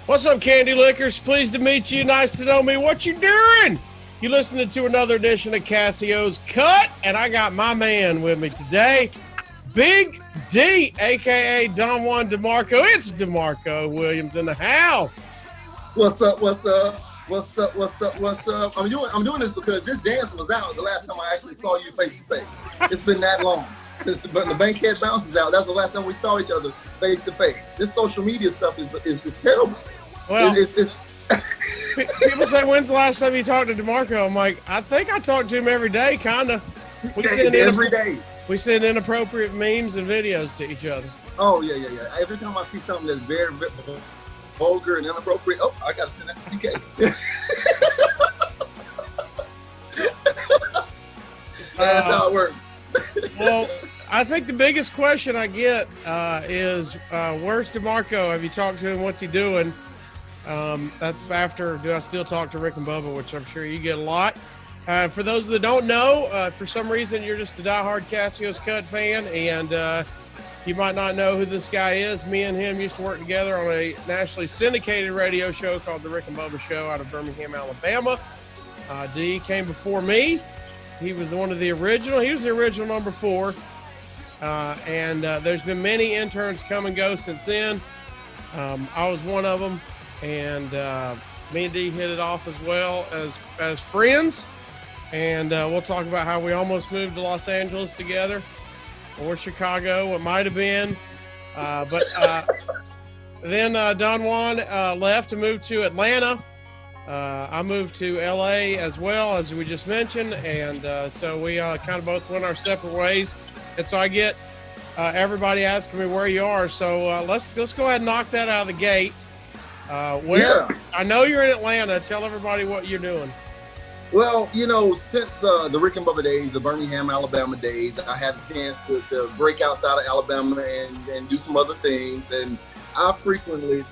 What's up, Candy Lickers? Pleased to meet you. Nice to know me. What you doing? You listening to another edition of Casio'S Cut, and I got my man with me today, Big D, a.k.a. Don Juan DeMarco. It's DeMarco Williams in the house. What's up? What's up? What's up? What's up? What's up? I'm doing this because this dance was out the last time I actually saw you face to face. It's been that long since the bankhead bounce was out. That's the last time we saw each other face to face. This social media stuff is terrible. Well, people say, when's the last time you talked to DeMarco? I'm like, I think I talk to him every day, kind of. Every day. We send inappropriate memes and videos to each other. Oh, yeah. Every time I see something that's very, very vulgar and inappropriate, I got to send that to CK. That's how it works. Well, I think the biggest question I get is, where's DeMarco? Have you talked to him? What's he doing? That's after, do I still talk to Rick and Bubba, which I'm sure you get a lot. For those that don't know, for some reason you're just a diehard Casio'S Cut fan, and you might not know who this guy is. Me and him used to work together on a nationally syndicated radio show called The Rick and Bubba Show out of Birmingham, Alabama. D came before me. He was one of the original. He was the original number 4. And there's been many interns come and go since then. I was one of them. And me and D hit it off as well as friends, and we'll talk about how we almost moved to Los Angeles together, or Chicago, it might have been, but then Don Juan left to move to Atlanta. I moved to LA as well, as we just mentioned, and so we kind of both went our separate ways, and so I get everybody asking me where you are, so let's go ahead and knock that out of the gate. I know you're in Atlanta. Tell everybody what you're doing. Well, since the Rick and Bubba days, the Birmingham, Alabama days, I had a chance to break outside of Alabama and do some other things. And I frequently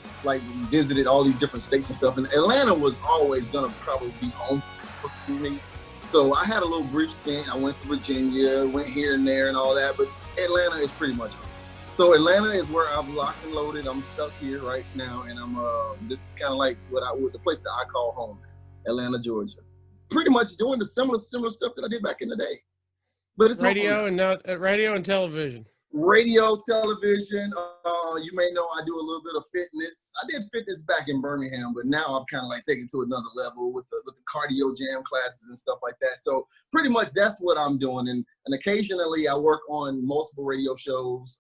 visited all these different states and stuff. And Atlanta was always going to probably be home for me. So I had a little brief stint. I went to Virginia, went here and there and all that. But Atlanta is pretty much home. So Atlanta is where I'm locked and loaded. I'm stuck here right now, and this is kind of like the place that I call home, Atlanta, Georgia. Pretty much doing the similar stuff that I did back in the day. But it's radio and television. Radio, television. You may know I do a little bit of fitness. I did fitness back in Birmingham, but now I'm kind of taking it to another level with the cardio jam classes and stuff like that. So pretty much that's what I'm doing. And occasionally I work on multiple radio shows,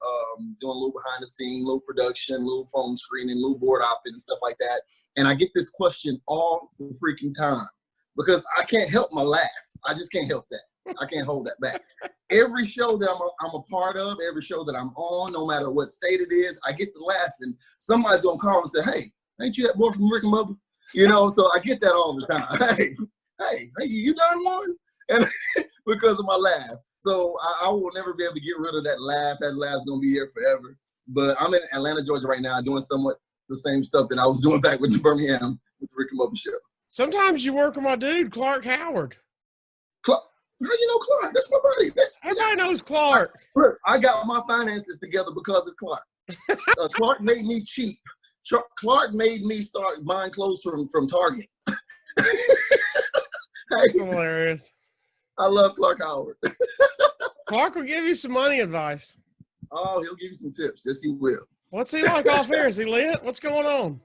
doing a little behind the scene, little production, little phone screening, little board opting and stuff like that. And I get this question all the freaking time because I can't help my laugh. I just can't help that. I can't hold that back. Every show that I'm a part of, every show that I'm on, no matter what state it is, I get to laugh, and somebody's gonna call and say, "Hey, ain't you that boy from Rick and Bubba?" So I get that all the time. Hey, you done one? And because of my laugh. So I will never be able to get rid of that laugh. That laugh's gonna be here forever. But I'm in Atlanta, Georgia right now, doing somewhat the same stuff that I was doing back with Birmingham with the Rick and Bubba Show. Sometimes you work with my dude, Clark Howard. How you know Clark? That's my buddy. Everybody knows Clark. I got my finances together because of Clark. Clark made me cheap. Clark made me start buying clothes from Target. That's hilarious. I love Clark Howard. Clark will give you some money advice. Oh, he'll give you some tips. Yes, he will. What's he like off here? Is he lit? What's going on?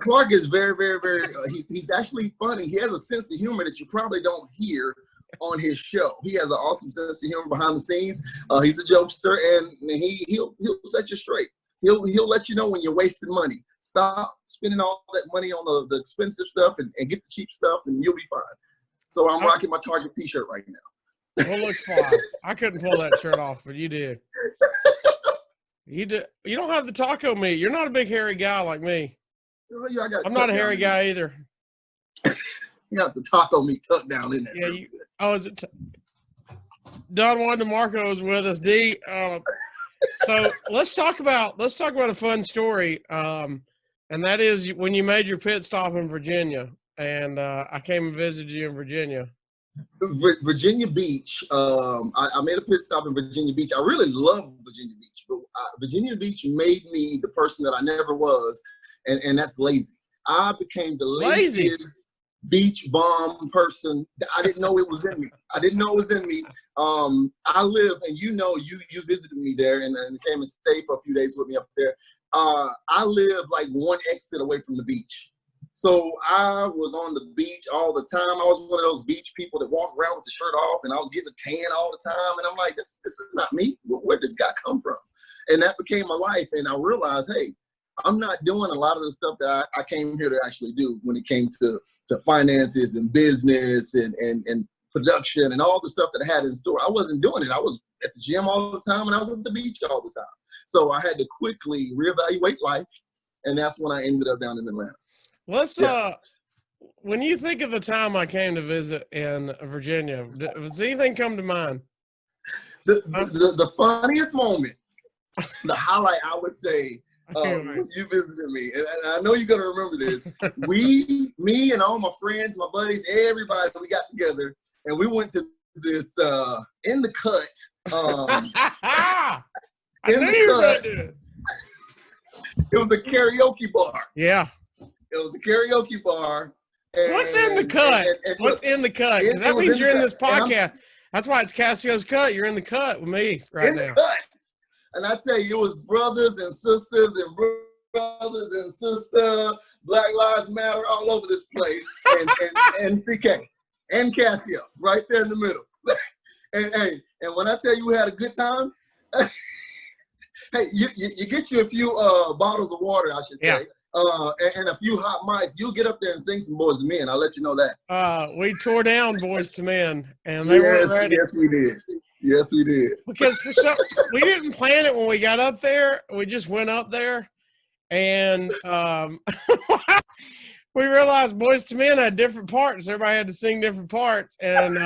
Clark is very, very, very, he's actually funny. He has a sense of humor that you probably don't hear on his show. He has an awesome sense of humor behind the scenes. He's a jokester, and he'll set you straight. He'll let you know when you're wasting money. Stop spending all that money on the expensive stuff and get the cheap stuff, and you'll be fine. So I'm rocking my Target t-shirt right now. Well, looks fine. I couldn't pull that shirt off, but you did. You don't have the taco meat. You're not a big hairy guy like me. I'm not a hairy guy either. You got the taco meat tucked down in there. Yeah. Is it? Don Juan DeMarco is with us. D. So let's talk about a fun story. And that is when you made your pit stop in Virginia, and I came and visited you in Virginia. Virginia Beach. I made a pit stop in Virginia Beach. I really love Virginia Beach, but Virginia Beach made me the person that I never was, and that's lazy. I became the Lazy. laziest beach bum person. I didn't know it was in me. I didn't know it was in me. I live, and you visited me there and came and stayed for a few days with me up there. I live like one exit away from the beach. So I was on the beach all the time. I was one of those beach people that walk around with the shirt off, and I was getting a tan all the time. And I'm like, this is not me. Where did this guy come from? And that became my life. And I realized, hey, I'm not doing a lot of the stuff that I came here to actually do when it came to finances and business and production and all the stuff that I had in store. I wasn't doing it. I was at the gym all the time, and I was at the beach all the time. So I had to quickly reevaluate life. And that's when I ended up down in Atlanta. Let's when you think of the time I came to visit in Virginia, does anything come to mind? The funniest moment, the highlight, I would say, when you visited me, and I know you're gonna remember this. Me and all my friends, my buddies, everybody, we got together and we went to this in the cut. It was a karaoke bar. Yeah. It was a karaoke bar. What's in the cut? What's in the cut? That means you're in this podcast. That's why it's Casio'S Cut. You're in the cut with me right now. The cut. And I tell you, it was brothers and sisters and brothers and sisters, Black Lives Matter all over this place, and CK and Casio right there in the middle. and when I tell you we had a good time, hey, you get you a few bottles of water, I should say. Yeah. And a few hot mics, you'll get up there and sing some Boys to Men. I'll let you know that. We tore down Boys to Men, and they weren't ready. Yes, we did. Yes, we did. Because we didn't plan it when we got up there. We just went up there, and we realized Boys to Men had different parts. Everybody had to sing different parts, and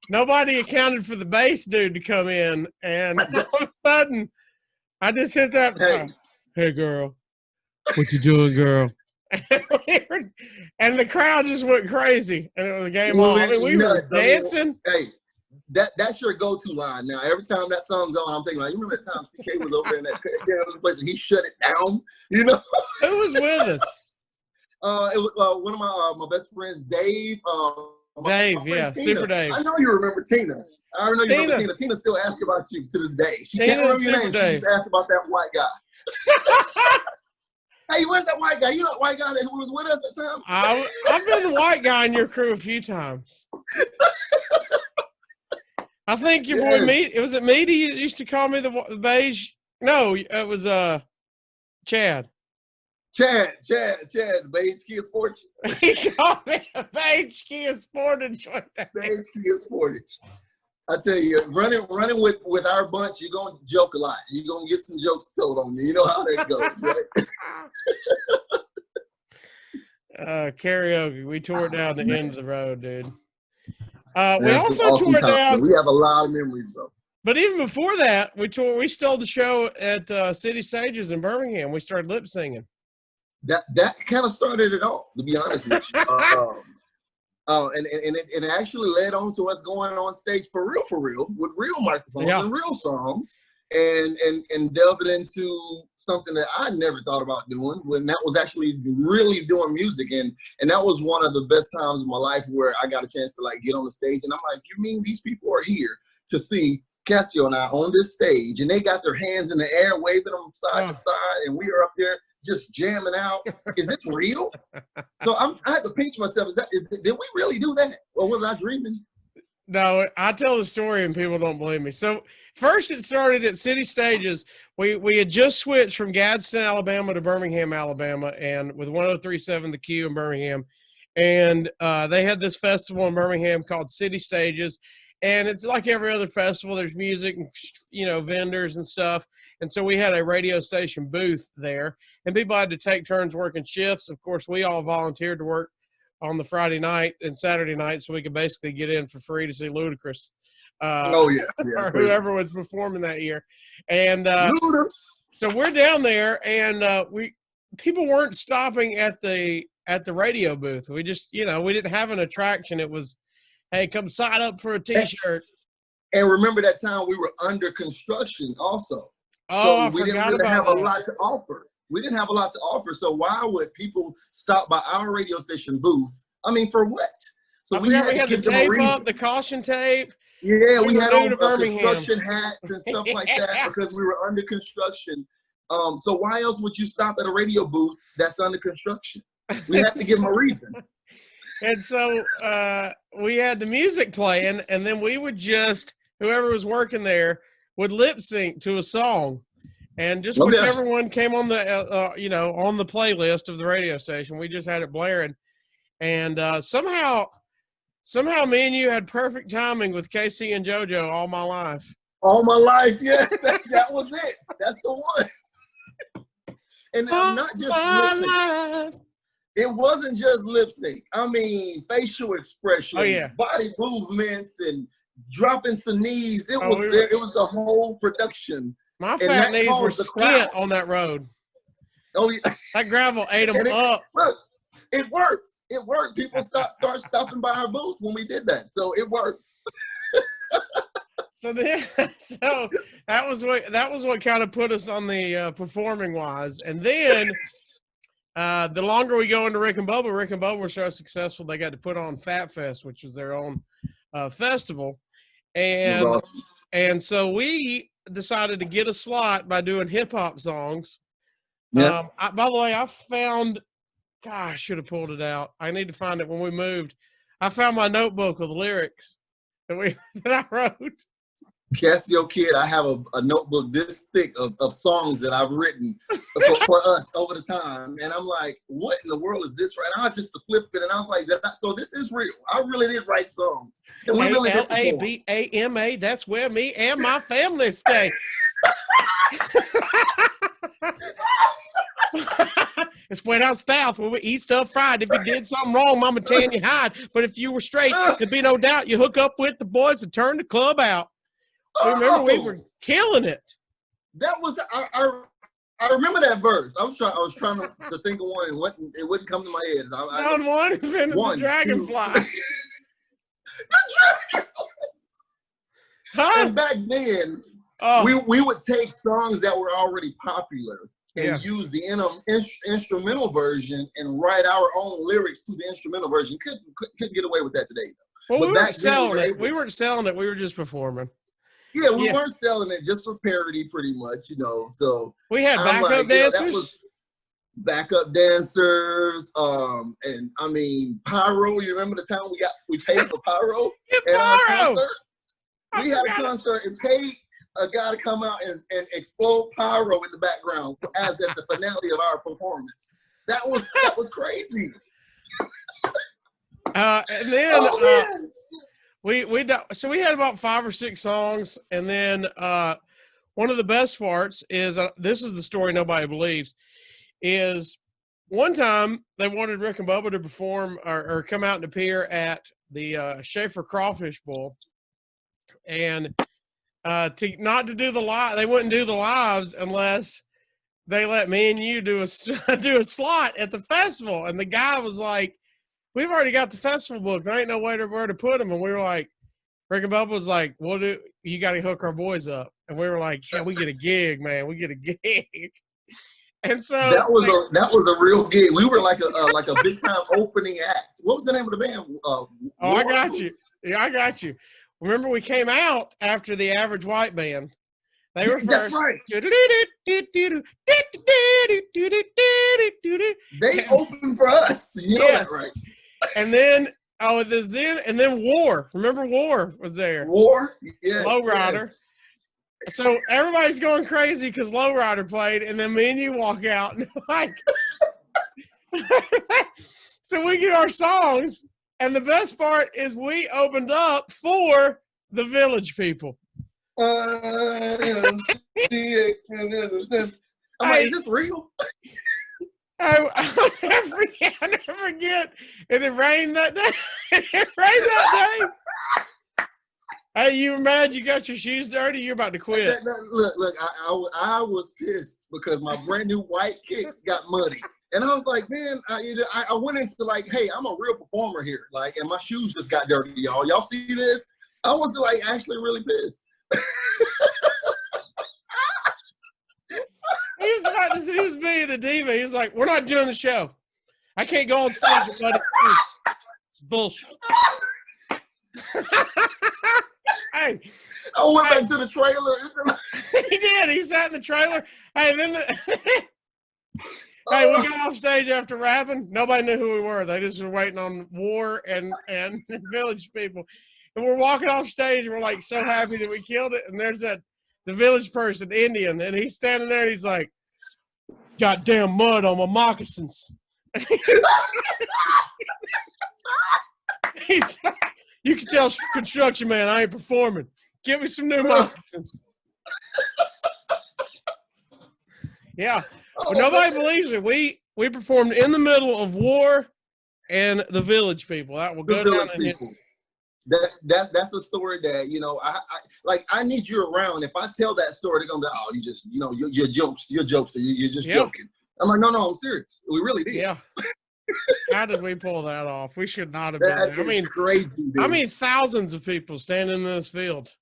nobody accounted for the bass dude to come in. And all of a sudden, I just hit that. Hey girl. What you doing, girl? And the crowd just went crazy, and it was a game on. I mean, we were dancing. Hey, that's your go-to line now. Every time that song's on, I'm thinking like, you remember that time CK was over there in that place and he shut it down? You know? Who was with us? It was one of my best friends, Dave. Dave, yeah, Super Dave. I know you remember Tina. I know you remember Tina. Tina still asks about you to this day. She can't remember your name. She just asked about that white guy. Hey, where's that white guy? You know that white guy that was with us at the time? I've been the white guy in your crew a few times. I think your boy was it Meaty used to call me the beige? No, it was Chad. Chad, the beige Kia Sportage. He called me a beige Kia Sportage. Beige Kia Sportage. I tell you, running with our bunch, you're gonna joke a lot. You're gonna get some jokes told on you. You know how that goes, right? Karaoke. We tore it down the end of the road, dude. We also awesome tore it down. We have a lot of memories, bro. But even before that, we stole the show at City Stages in Birmingham. We started lip singing. That kind of started it all, to be honest with you. And it actually led on to us going on stage for real, with real microphones and real songs, and delving into something that I never thought about doing, when that was actually really doing music. And that was one of the best times of my life where I got a chance to like get on the stage. And I'm like, you mean these people are here to see Casio and I on this stage, and they got their hands in the air, waving them side to side, and we are up there just jamming out. Is this real? So I had to pinch myself. Did we really do that? Or was I dreaming? No, I tell the story and people don't believe me. So first it started at City Stages. We had just switched from Gadsden, Alabama to Birmingham, Alabama, and with 103.7 The Q in Birmingham. And they had this festival in Birmingham called City Stages. And it's like every other festival. There's music and, vendors and stuff. And so we had a radio station booth there. And people had to take turns working shifts. Of course, we all volunteered to work on the Friday night and Saturday night so we could basically get in for free to see Ludacris. Or whoever was performing that year. And so we're down there, and people weren't stopping at the radio booth. We just, we didn't have an attraction. It was, hey, come sign up for a T-shirt. And remember that time we were under construction also. Oh, so we didn't really have a lot to offer. We didn't have a lot to offer. So why would people stop by our radio station booth? I mean, for what? So we had the tape up, the caution tape. Yeah, we had on Birmingham construction hats and stuff like that because we were under construction. So why else would you stop at a radio booth that's under construction? We had to give them a reason. And so we had the music playing, and then we would just, whoever was working there would lip sync to a song, and just whichever one came on the on the playlist of the radio station, we just had it blaring. And somehow me and you had perfect timing with KC and JoJo all my life. All my life, yes, that was it. That's the one. And I'm not just lip sync. It wasn't just lip sync. I mean, facial expressions, body movements, and dropping to knees. It was there. It was the whole production. My fat knees were skint on that road. Oh yeah, that gravel ate them up. Look, it worked. It worked. People start stopping by our booth when we did that. So it worked. So that was what kind of put us on the performing wise. And then the longer we go into Rick and Bubba were so successful they got to put on Fat Fest, which was their own festival. And awesome. And so we decided to get a slot by doing hip hop songs. Yeah. By the way, I found. God, I should have pulled it out. I need to find it when we moved. I found my notebook with lyrics that I wrote. Casio kid, I have a notebook this thick of songs that I've written for us over the time. And I'm like, what in the world is this? Right? And I just flipped it and I was like, so this is real. I really did write songs. And we really did L-A-B-A-M-A, that's where me and my family stay. It's went out south where we eat stuff fried. If you did something wrong, mama tan you hide. But if you were straight, there'd be no doubt you hook up with the boys and turn the club out. Remember, we were killing it. That was I remember that verse. I was trying to think of one, and it wouldn't come to my head. Found one, and then the dragonfly. Huh? And back then, we would take songs that were already popular and use the instrumental version and write our own lyrics to the instrumental version. Couldn't get away with that today, though. Well, we weren't selling it. We weren't selling it. We were just performing. Yeah, we weren't selling it just for parody, pretty much, So we had backup dancers. That was backup dancers, and I mean pyro. You remember the time we paid for pyro at our concert? We had a concert and paid a guy to come out and explode pyro in the background as at the finale of our performance. That was crazy. And then we had about 5 or 6 songs, and then one of the best parts is this is the story nobody believes. Is one time they wanted Rick and Bubba to perform or come out and appear at the Schaefer Crawfish Bowl, and not to do the live, they wouldn't do the lives unless they let me and you do a slot at the festival. And the guy was like, "We've already got the festival booked. There ain't no way where to put them." And we were like, Rick and Bubba was like, you got to hook our boys up. And we were like, yeah, we get a gig, man. We get a gig. And so that was a real gig. We were like a big time opening act. What was the name of the band? I got you. Yeah, I got you. Remember, we came out after the Average White Band. They were first. That's right. They opened for us. You know that, right? And then War. Remember, War was there. War, yeah. Lowrider. Yes. So everybody's going crazy because Lowrider played, and then me and you walk out and like. So we get our songs, and the best part is we opened up for the Village People. I'm like, is this real? I'll never forget. And it rained that day. Hey, you were mad you got your shoes dirty? You're about to quit. Look, I was pissed because my brand new white kicks got muddy. And I was like, man, I went into like, hey, I'm a real performer here. Like, and my shoes just got dirty, y'all. Y'all see this? I was like actually really pissed. He was He was being a diva. He was like, "We're not doing the show. I can't go on stage, buddy. It's bullshit." Hey, I went back to the trailer. he did. He sat in the trailer. Hey, then hey, we got off stage after rapping. Nobody knew who we were. They just were waiting on War and Village people. And we're walking off stage. And we're like so happy that we killed it. And there's the Village person, Indian, and he's standing there. And he's like, "Goddamn mud on my moccasins." He's like, "You can tell construction man I ain't performing. Give me some new moccasins." Yeah. But nobody believes me. We performed in the middle of War and the Village people. That will go down in history. That's a story that, you know, I need you around. If I tell that story, they're gonna be, "Oh, you just, you know, you're jokester. You're just joking." I'm like, no, I'm serious. We really did. Yeah. How did we pull that off? We should not have been there. I mean, crazy, dude. I mean, thousands of people standing in this field.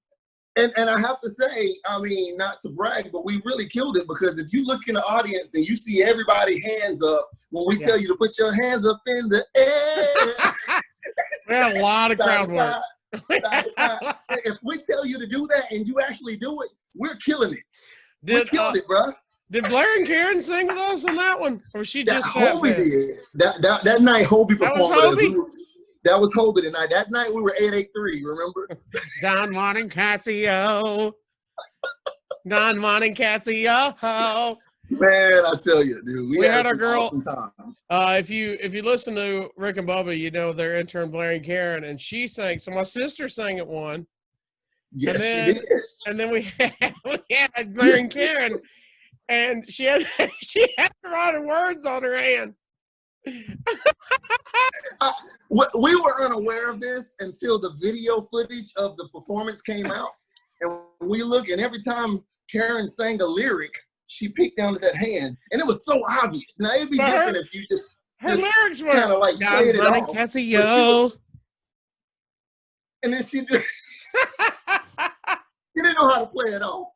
And I have to say, I mean, not to brag, but we really killed it, because if you look in the audience and you see everybody hands up when we tell you to put your hands up in the air. We had a lot of crowd work. If we tell you to do that and you actually do it, we're killing it. We killed it, bro. Did Blair and Karen sing with us on that one? Or was she just Hobie did. That night, Hobie performed with us. That was Hobie tonight. That night we were 883, remember? Don Juan and Casio. Don Juan and Casio. Man, I tell you, dude. We had our girl. Awesome if you listen to Rick and Bubba, you know their intern Blair and Karen, and she sang. So my sister sang at one. Yes, she did. And then we had Blair and Karen, and she had to write her words on her hand. We were unaware of this until the video footage of the performance came out, and we look, and every time Karen sang a lyric, she peeked down at that hand, and it was so obvious. Now it'd be different if you just her lyrics were kind of like played it off. Casio. And then she just she didn't know how to play it off.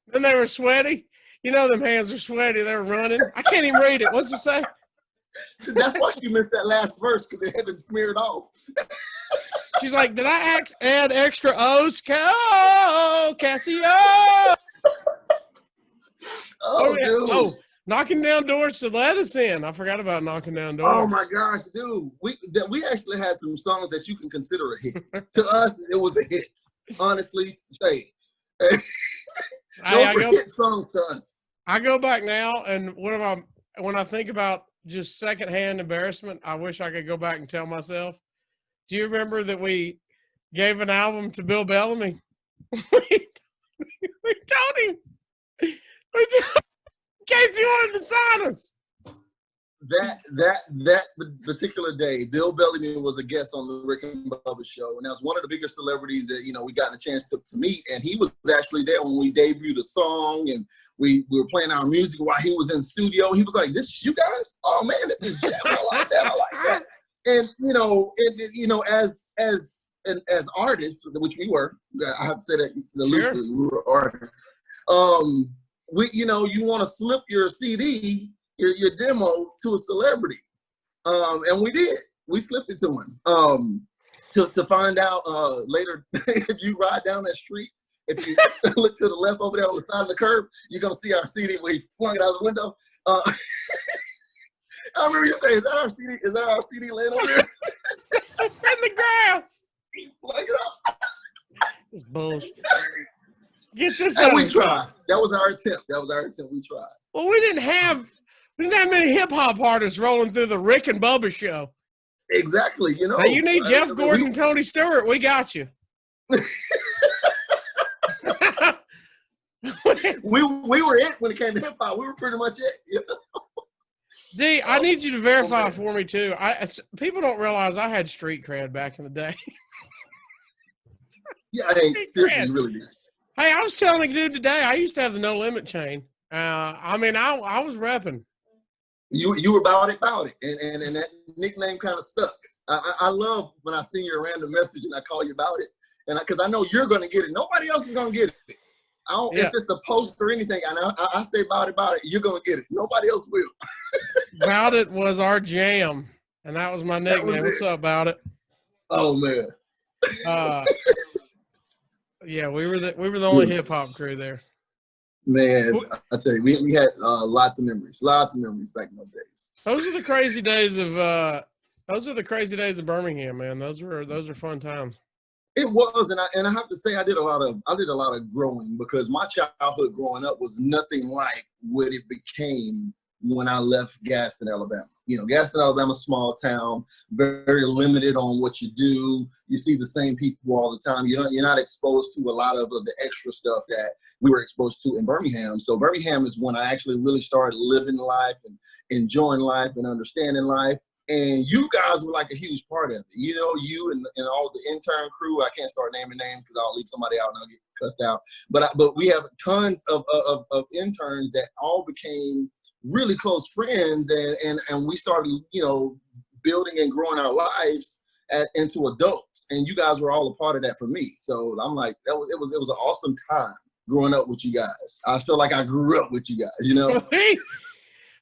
Then they were sweaty. You know them hands are sweaty. They were running. I can't even read it. What's it say? That's why she missed that last verse, because it had been smeared off. She's like, "Did I add extra O's? Casio." Dude. Knocking down doors to let us in. I forgot about knocking down doors. Oh my gosh, dude. We actually had some songs that you can consider a hit. To us, it was a hit. Honestly, say. Those were hit songs to us. I go back now, and when I think about just secondhand embarrassment, I wish I could go back and tell myself. Do you remember that we gave an album to Bill Bellamy? we told him. In case he wanted to sign us. That particular day, Bill Bellamy was a guest on the Rick and Bubba show, and that was one of the bigger celebrities that, you know, we got a chance to meet. And he was actually there when we debuted a song, and we were playing our music while he was in the studio. He was like, "This is you guys? Oh man, this is jam. I like that. I like that." And you know, as artists, which we were, I have to say that loosely, we were artists. You want to slip your CD, your demo, to a celebrity, and we did. We slipped it to him. To find out later, if you ride down that street, if you look to the left over there on the side of the curb, you're gonna see our CD where he flung it out the window. I remember you saying, "Is that our CD? Is that our CD laying over there?" In the grass. Flung it up. It's bullshit. Get this and out. We tried. That was our attempt. We tried. Well, we didn't have many hip hop artists rolling through the Rick and Bubba show. Exactly. You know. Now you need Jeff Gordon and Tony Stewart. We got you. we were it when it came to hip hop. We were pretty much it. You know? D, I need you to verify for me too. People don't realize I had street cred back in the day. Yeah, seriously, you really did. Hey, I was telling a dude today, I used to have the No Limit chain. I was repping. You were about it, and that nickname kind of stuck. I love when I send you a random message and I call you about it, and because I know you're going to get it. Nobody else is going to get it. I don't, Yeah. if it's a post or anything, and I say about it, you're gonna get it. Nobody else will. About It was our jam, and that was my nickname. What's up, About It? Oh man. Yeah, we were the only hip hop crew there. Man, I tell you, we had lots of memories back in those days. Those are the crazy days of Birmingham, man. Those are fun times. It was, and I have to say I did a lot of growing, because my childhood growing up was nothing like what it became when I left Gadsden, Alabama. You know, Gadsden, Alabama, small town, very limited on what you do. You see the same people all the time. You're not exposed to a lot of the extra stuff that we were exposed to in Birmingham. So Birmingham is when I actually really started living life and enjoying life and understanding life. And you guys were like a huge part of it. You know, you and all the intern crew. I can't start naming names because I'll leave somebody out and I'll get cussed out. But we have tons of interns that all became really close friends, and we started, you know, building and growing our lives into adults. And you guys were all a part of that for me. So I'm like, it was an awesome time growing up with you guys. I feel like I grew up with you guys, you know.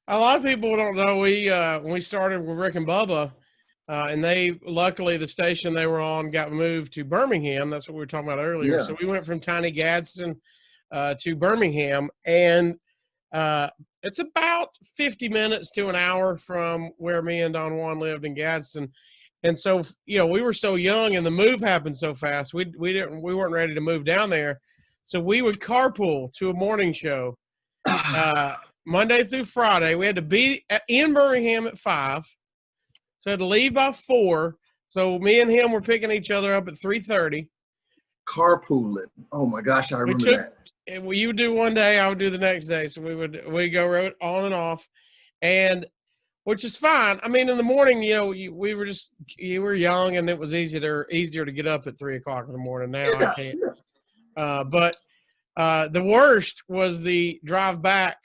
A lot of people don't know when we started with Rick and Bubba, and they luckily the station they were on got moved to Birmingham. That's what we were talking about earlier. Yeah. So we went from tiny Gadsden to Birmingham, and it's about 50 minutes to an hour from where me and Don Juan lived in Gadsden. And so, you know, we were so young and the move happened so fast. We weren't ready to move down there. So we would carpool to a morning show. Monday through Friday. We had to be in Birmingham at 5. So I had to leave by 4. So me and him were picking each other up at 3:30. Carpooling. Oh my gosh, I remember that. And you would do one day, I would do the next day. So we go on and off, and which is fine. I mean, in the morning, you know, you were young, and it was easier to get up at 3 o'clock in the morning. Now I can't. But the worst was the drive back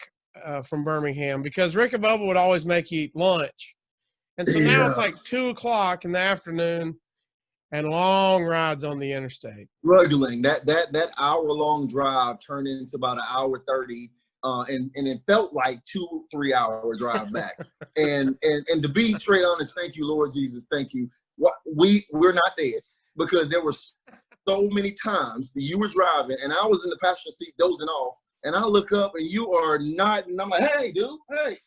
from Birmingham, because Rick and Bubba would always make you eat lunch. And so now it's like 2 o'clock in the afternoon and long rides on the interstate. Struggling. That hour-long drive turned into about an hour 30, and it felt like 2-3 hour drive back. and to be straight honest, thank you, Lord Jesus, thank you. We're not dead, because there were so many times that you were driving and I was in the passenger seat dozing off, and I look up and you are not, and I'm like, hey, dude, hey,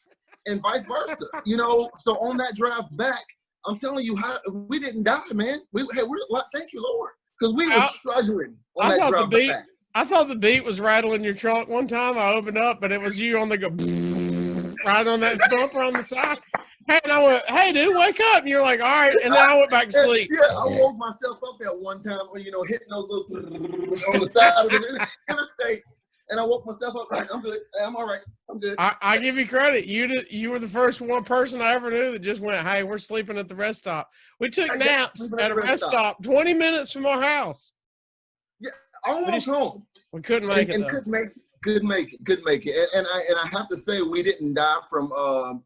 and vice versa. You know, so on that drive back, I'm telling you, how we thank you, Lord, because we were struggling on that drive back. I thought the beat was rattling your trunk one time. I opened up, but it was you on the go right on that bumper on the side. Hey, and I went, hey, dude, wake up. And you're like, all right. And then I went back to sleep. Yeah, I woke myself up that one time, you know, hitting those little on the side of the interstate. And I woke myself up like, I'm good. I'm all right. I'm good. I give you credit. You were the first one person I ever knew that just went, hey, we're sleeping at the rest stop. We took naps at a rest stop 20 minutes from our house. Yeah, almost home. We couldn't make it. Couldn't make it. And I have to say, we didn't die from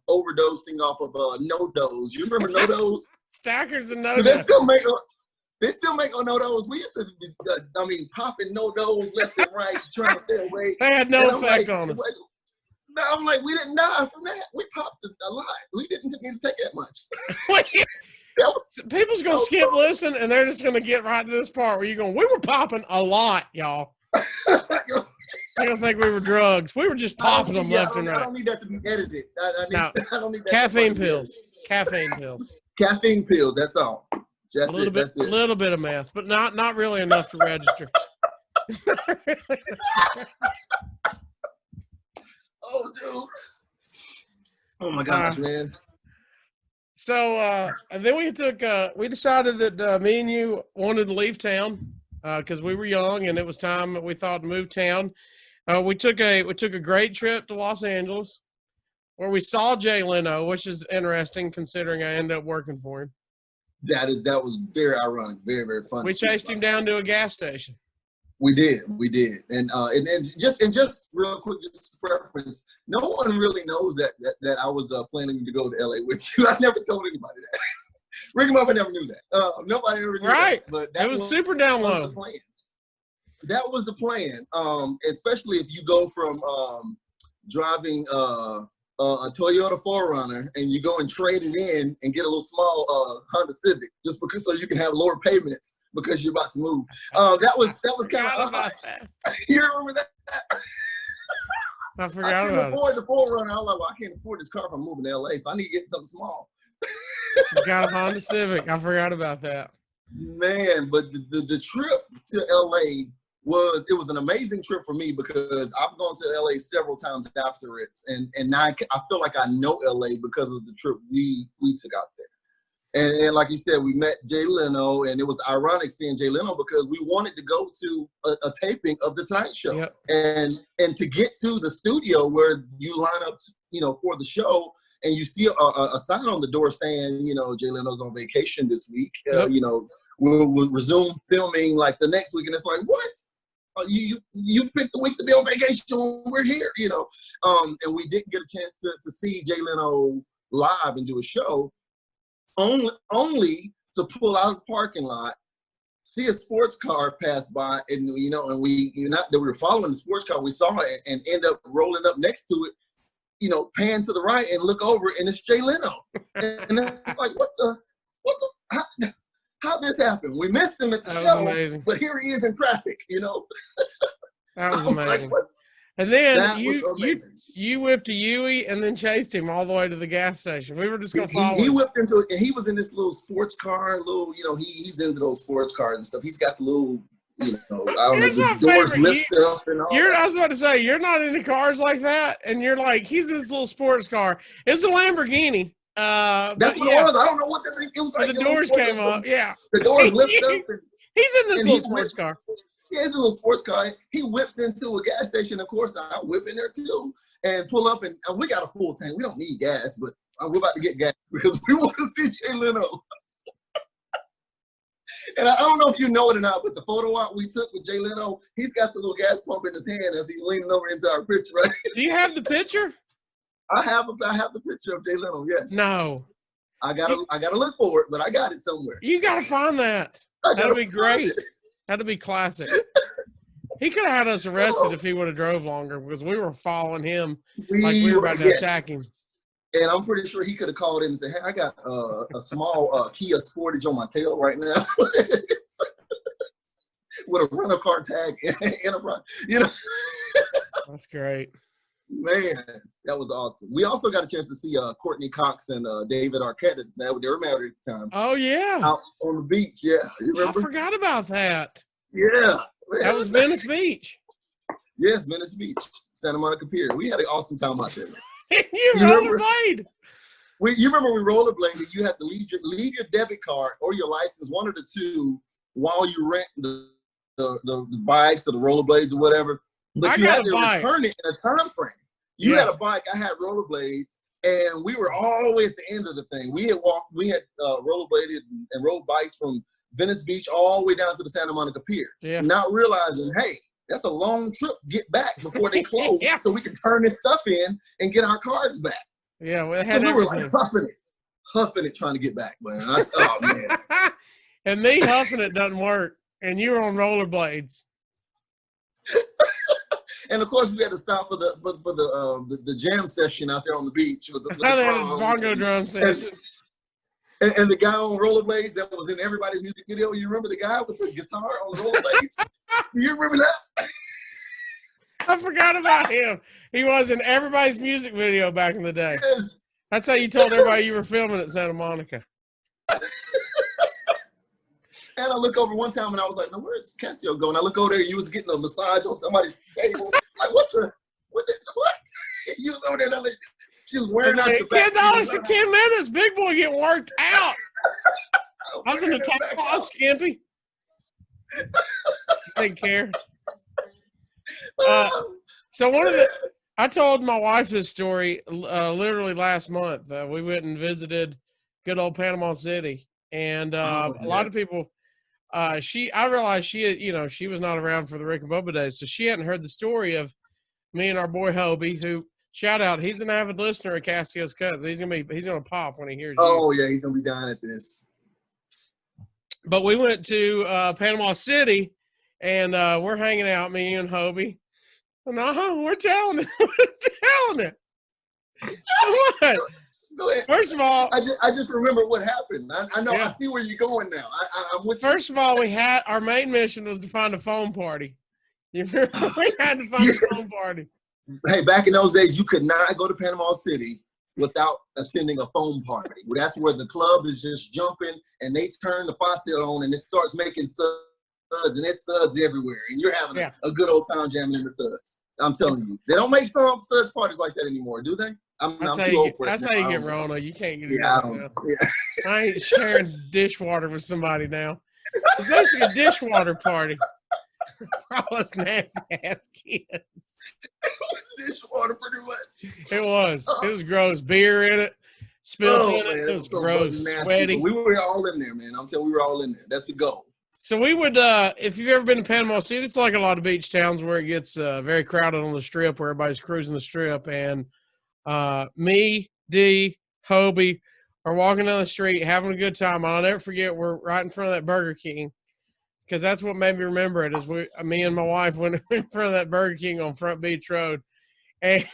overdosing off of no-dos. You remember no-dos? Stackers and no-dos. They still make no-dos. We used to, popping no-dos left and right, trying to stay awake. They had no effect on us. I'm like, we didn't die from that. We popped a lot. We didn't need to take that much. People's going to skip listen, and they're just going to get right to this part where you're going, we were popping a lot, y'all. I don't think we were drugs. We were just popping them left and right. I don't need that to be edited. I don't need that. Caffeine pills. Caffeine pills. Caffeine pills, that's all. A little bit of meth, but not really enough to register. Oh, dude. Oh my gosh, man. So and then we decided that me and you wanted to leave town because we were young and it was time that we thought to move town. We took a great trip to Los Angeles where we saw Jay Leno, which is interesting considering I ended up working for him. That was very ironic, very, very funny. We chased him down to a gas station. We did, and just real quick, just preference. No one really knows that I was planning to go to LA with you. I never told anybody that. Rick and Bubba never knew that. Nobody ever knew that. But that was super down low. That was the plan. Especially if you go from driving a Toyota 4Runner and you go and trade it in and get a little small Honda Civic just because so you can have lower payments because you're about to move. That was kind of odd. You remember that? I forgot about it. I couldn't afford the 4Runner. I was like, well, I can't afford this car if I'm moving to LA, so I need to get something small. You got a Honda Civic. I forgot about that. Man, but the trip to LA was an amazing trip for me because I've gone to LA several times after it, and now I feel like I know LA because of the trip we took out there. And like you said, we met Jay Leno, and it was ironic seeing Jay Leno because we wanted to go to a taping of the Tonight Show, yep. and to get to the studio where you line up, for the show, and you see a sign on the door saying, Jay Leno's on vacation this week. Yep. We'll resume filming like the next week, and it's like, what? You picked the week to be on vacation when we're here, and we didn't get a chance to see Jay Leno live and do a show. Only to pull out of the parking lot, see a sports car pass by, and and we were following the sports car. We saw it and end up rolling up next to it, pan to the right and look over, and it's Jay Leno. And it's like, how this happened? We missed him at the show, but here he is in traffic. That was amazing. Like, and then you whipped a Yui and then chased him all the way to the gas station. We were just going to follow him. He whipped into it, and he was in this little sports car, he's into those sports cars and stuff. He's got the little, I don't know, the doors lift up and all that. I was about to say, you're not into cars like that, and you're like, he's in this little sports car. It's a Lamborghini. That's what it was. I don't know what it was like. The doors came up. Yeah. The doors lift up. He's in this little sports car. Yeah, it's a little sports car. He whips into a gas station. Of course, I whip in there too and pull up, and we got a full tank. We don't need gas, but we're about to get gas because we want to see Jay Leno. And I don't know if you know it or not, but the photo op we took with Jay Leno, he's got the little gas pump in his hand as he's leaning over into our picture, right? Do you have the picture? I have the picture of Jay Leno, yes. No. I gotta look for it, but I got it somewhere. You gotta find that. That'd be great. That'd be classic. He could have had us arrested if he would have drove longer because we were following him like we were about to attack him. And I'm pretty sure he could have called in and said, hey, I got a small Kia Sportage on my tail right now with a rental car tag Enterprise. That's great. Man, that was awesome. We also got a chance to see Courtney Cox and David Arquette. They were married at the time. Oh, yeah. Out on the beach, yeah. You remember? I forgot about that. Yeah. That was Venice Beach. Yes, Venice Beach, Santa Monica Pier. We had an awesome time out there. You rollerblade. You remember we rollerbladed. You had to leave your debit card or your license, one of the two, while you rent the bikes or the rollerblades or whatever. But you had to return it in a time frame. You had a bike, I had rollerblades, and we were all the way at the end of the thing. We had rollerbladed and rode bikes from Venice Beach all the way down to the Santa Monica Pier. Yeah. Not realizing, hey, that's a long trip. Get back before they close so we can turn this stuff in and get our cards back. Yeah, well, so we were like huffing it, trying to get back, man. Oh, man. And me huffing it doesn't work, and you were on rollerblades. And of course, we had to stop for the jam session out there on the beach with the bongo drum session. And the guy on rollerblades that was in everybody's music video. You remember the guy with the guitar on the rollerblades? You remember that? I forgot about him. He was in everybody's music video back in the day. Yes. That's how you told everybody you were filming at Santa Monica. And I look over one time and I was like, now where's Casio going? I look over there and you was getting a massage on somebody's table. I'm like, what? You was over there. She was wearing out your back. $10 for 10 minutes. Big boy getting worked out. I was in the top class, skimpy. Didn't care. So I told my wife this story literally last month. We went and visited good old Panama City. And a lot of people, I realized she was not around for the Rick and Bubba days, so she hadn't heard the story of me and our boy Hobie, who shout out, he's an avid listener of Casio'S Cuts. He's gonna pop when he hears. Oh yeah, he's gonna be down at this. But we went to Panama City, and we're hanging out, me and Hobie. No, we're telling it. We're telling it. What? Go ahead. First of all, I just remember what happened. I know. Yeah. I see where you're going now. I'm with First of all, we had our main mission was to find a foam party. You remember? We had to find a foam party. Hey, back in those days, you could not go to Panama City without attending a foam party. That's where the club is just jumping, and they turn the faucet on, and it starts making suds, and it's suds everywhere, and you're having a good old time jamming in the suds. I'm telling you, they don't make some suds parties like that anymore, do they? I'm too old for it. That's how you get Rona. You can't get it. Yeah, I ain't sharing dishwater with somebody now. It's basically a dishwater party. For all us nasty ass kids. It was dishwater pretty much. It was gross. Beer in it, spilled in it. It was so gross, sweaty. We were all in there, man. I'm telling you, we were all in there. That's the goal. So we would, if you've ever been to Panama City, it's like a lot of beach towns where it gets very crowded on the strip, where everybody's cruising the strip. And me, D, Hobie are walking down the street having a good time. I'll never forget, we're right in front of that Burger King, because that's what made me remember it. Is me and my wife went in front of that Burger King on Front Beach Road. And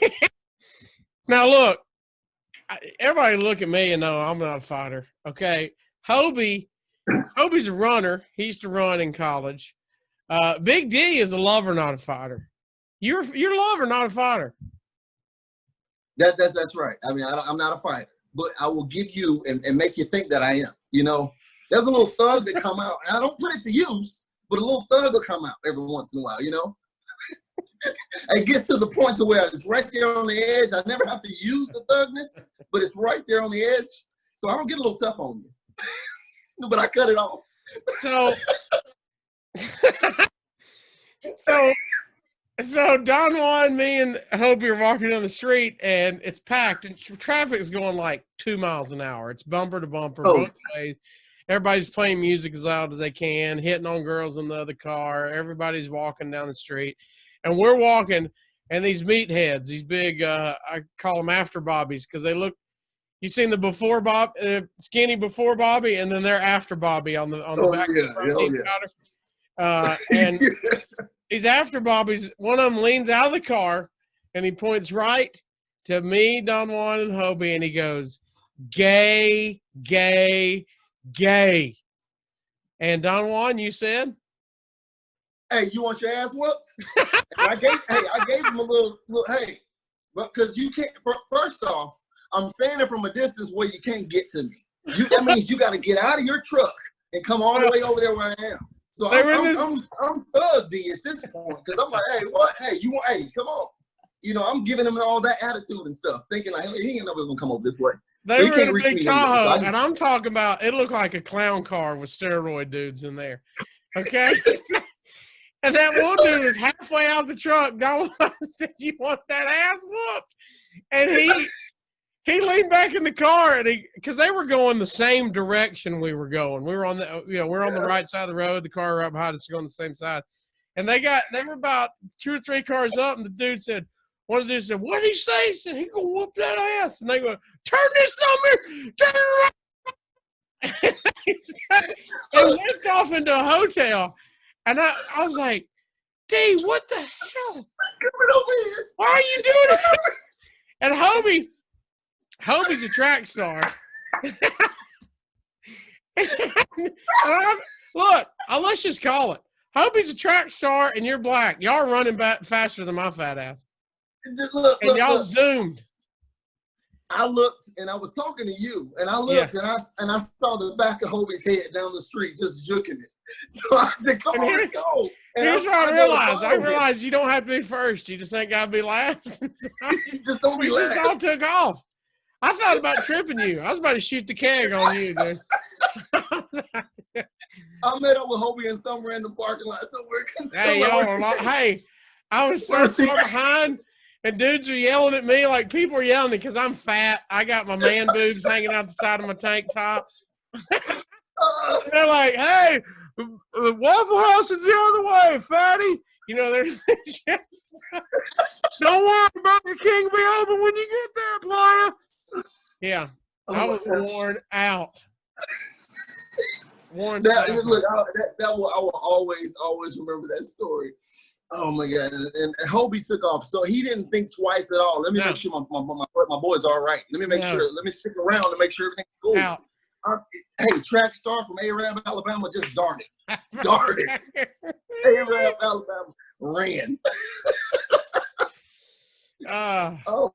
now look, everybody look at me and know I'm not a fighter. Okay, Hobie's a runner. He used to run in college. Big D is a lover, not a fighter. You're a lover, not a fighter. That's right. I mean, I'm not a fighter, but I will give you and make you think that I am. You know, there's a little thug that come out, and I don't put it to use, but a little thug will come out every once in a while. You know, it gets to the point to where it's right there on the edge. I never have to use the thugness, but it's right there on the edge, so I don't get a little tough on you. But I cut it off. So Don Juan, me and Hobie are walking down the street, and it's packed, and traffic is going like 2 miles an hour. It's bumper to bumper both ways. Everybody's playing music as loud as they can, hitting on girls in the other car. Everybody's walking down the street, and we're walking, and these meatheads, these big, I call them after Bobbies, because they look. You seen the before Bob, skinny before Bobby, and then they're after Bobby on the back of the front and these after Bobbies, one of them leans out of the car, and he points right to me, Don Juan, and Hobie, and he goes, "Gay, gay, gay." And Don Juan, you said, "Hey, you want your ass whooped?" I gave him a little hey, but because you can't. First off, I'm saying it from a distance where you can't get to me. That means you got to get out of your truck and come all the way over there where I am. So I'm thug D at this point, because I'm like, hey, what? Hey, hey, come on. You know, I'm giving him all that attitude and stuff, thinking like, he ain't never gonna come over this way. They were in a big Tahoe, and I'm talking about, it looked like a clown car with steroid dudes in there. Okay? And that one dude was halfway out of the truck. Don Juan said, "You want that ass whooped?" And he leaned back in the car, and because they were going the same direction we were going. We were on we're on the right side of the road. The car right behind us going the same side. And they were about 2 or 3 cars up, and one of the dudes said, "What did he say?" He said, "He gonna whoop that ass." And they go, "Turn this on me, turn it around." They went off into a hotel, and I was like, "D, what the hell? Come over here. Why are you doing it?" And Hobie's a track star. Look, let's just call it. Hobie's a track star, and you're black. Y'all are running back faster than my fat ass. And y'all zoomed. I looked, and I was talking to you, and I looked, and I saw the back of Hobie's head down the street just juking it. So I said, "Come on, let's go." And here's what I realized you don't have to be first. You just ain't got to be last. You just don't be last. Just all took off. I thought about tripping you. I was about to shoot the keg on you, dude. I met up with Hobie in some random parking lot somewhere. Hey, y'all are hey, I was so far behind, and dudes are yelling at me like people are yelling because I'm fat. I got my man boobs hanging out the side of my tank top. They're like, "Hey, the Waffle House is the other way, fatty." You know, they're "Don't worry, Burger King will be open when you get there, player." Yeah, I was worn out. Warren That, Sapp. look, I will always remember that story. Oh my God! And Hobie took off, so he didn't think twice at all. Let me make sure my boy's all right. Let me make sure. Let me stick around to make sure everything's cool. Hey, track star from Arab, Alabama, just darted. Arab, Alabama ran. Oh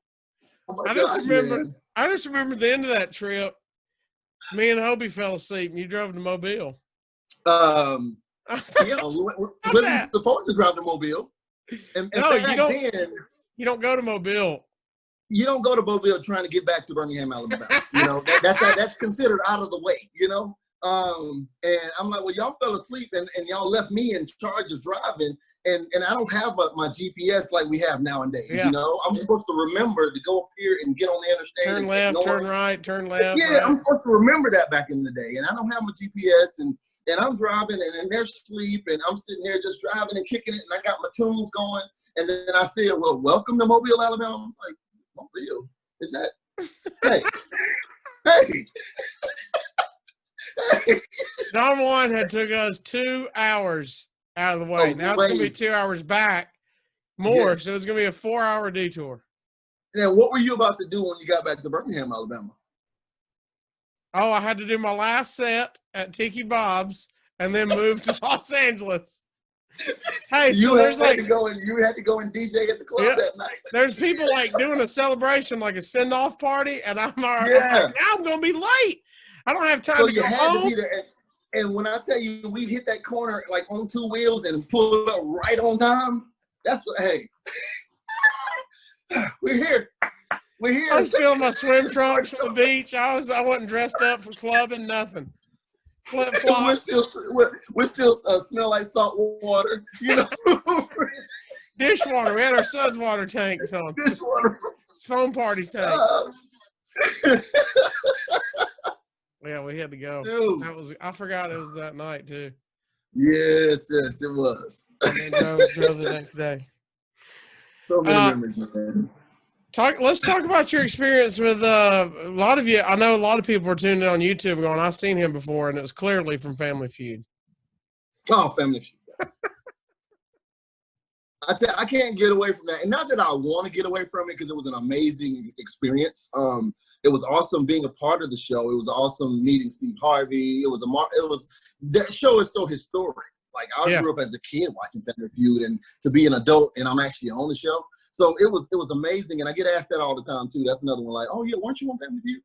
my gosh, man. I just remember the end of that trip. Me and Hobie fell asleep, and you drove to Mobile. Yeah, wasn't supposed to drive to Mobile. And no, you don't go to Mobile. You don't go to Mobile trying to get back to Birmingham, Alabama. You know, that's considered out of the way, you know? And I'm like, well, y'all fell asleep and y'all left me in charge of driving. And I don't have my GPS like we have nowadays, you know? I'm supposed to remember to go up here and get on the interstate. Turn left, turn right, turn left. Yeah, right. I'm supposed to remember that back in the day. And I don't have my GPS and I'm driving and they're asleep and I'm sitting there just driving and kicking it and I got my tunes going. And then I said, well, welcome to Mobile, Alabama. I was like, Mobile? Is that? Hey. Don Juan had took us 2 hours out of the way. Now it's going to be 2 hours back more. Yes. So it's going to be a 4-hour detour. Now, what were you about to do when you got back to Birmingham, Alabama? Oh, I had to do my last set at Tiki Bob's and then move to Los Angeles. Hey, so you had to go and DJ at the club that night. There's people like doing a celebration, like a send-off party, and I'm like, now I'm going to be late. I don't have time to go home. To be there. And when I tell you we hit that corner like on 2 wheels and pulled up right on time, that's what. Hey, we're here. We're here. I'm still in my swim trunks from the beach. I wasn't dressed up for clubbing, nothing. Flip flop. We still smell like salt water, you know. Dishwater. We had our son's water tanks on. Dishwater. It's foam party tank. Yeah, we had to go. Dude. I forgot it was that night too. Yes, it was. And then drove the next day. So many memories, man. Let's talk about your experience with a lot of you. I know a lot of people were tuning in on YouTube going, I've seen him before, and it was clearly from Family Feud. Oh, Family Feud. I can't get away from that. And not that I want to get away from it because it was an amazing experience. It was awesome being a part of the show. It was awesome meeting Steve Harvey. That show is so historic. Like I grew up as a kid watching Family Feud, and to be an adult and I'm actually on the show. So it was amazing. And I get asked that all the time too. That's another one like, oh yeah, weren't you on Family Feud?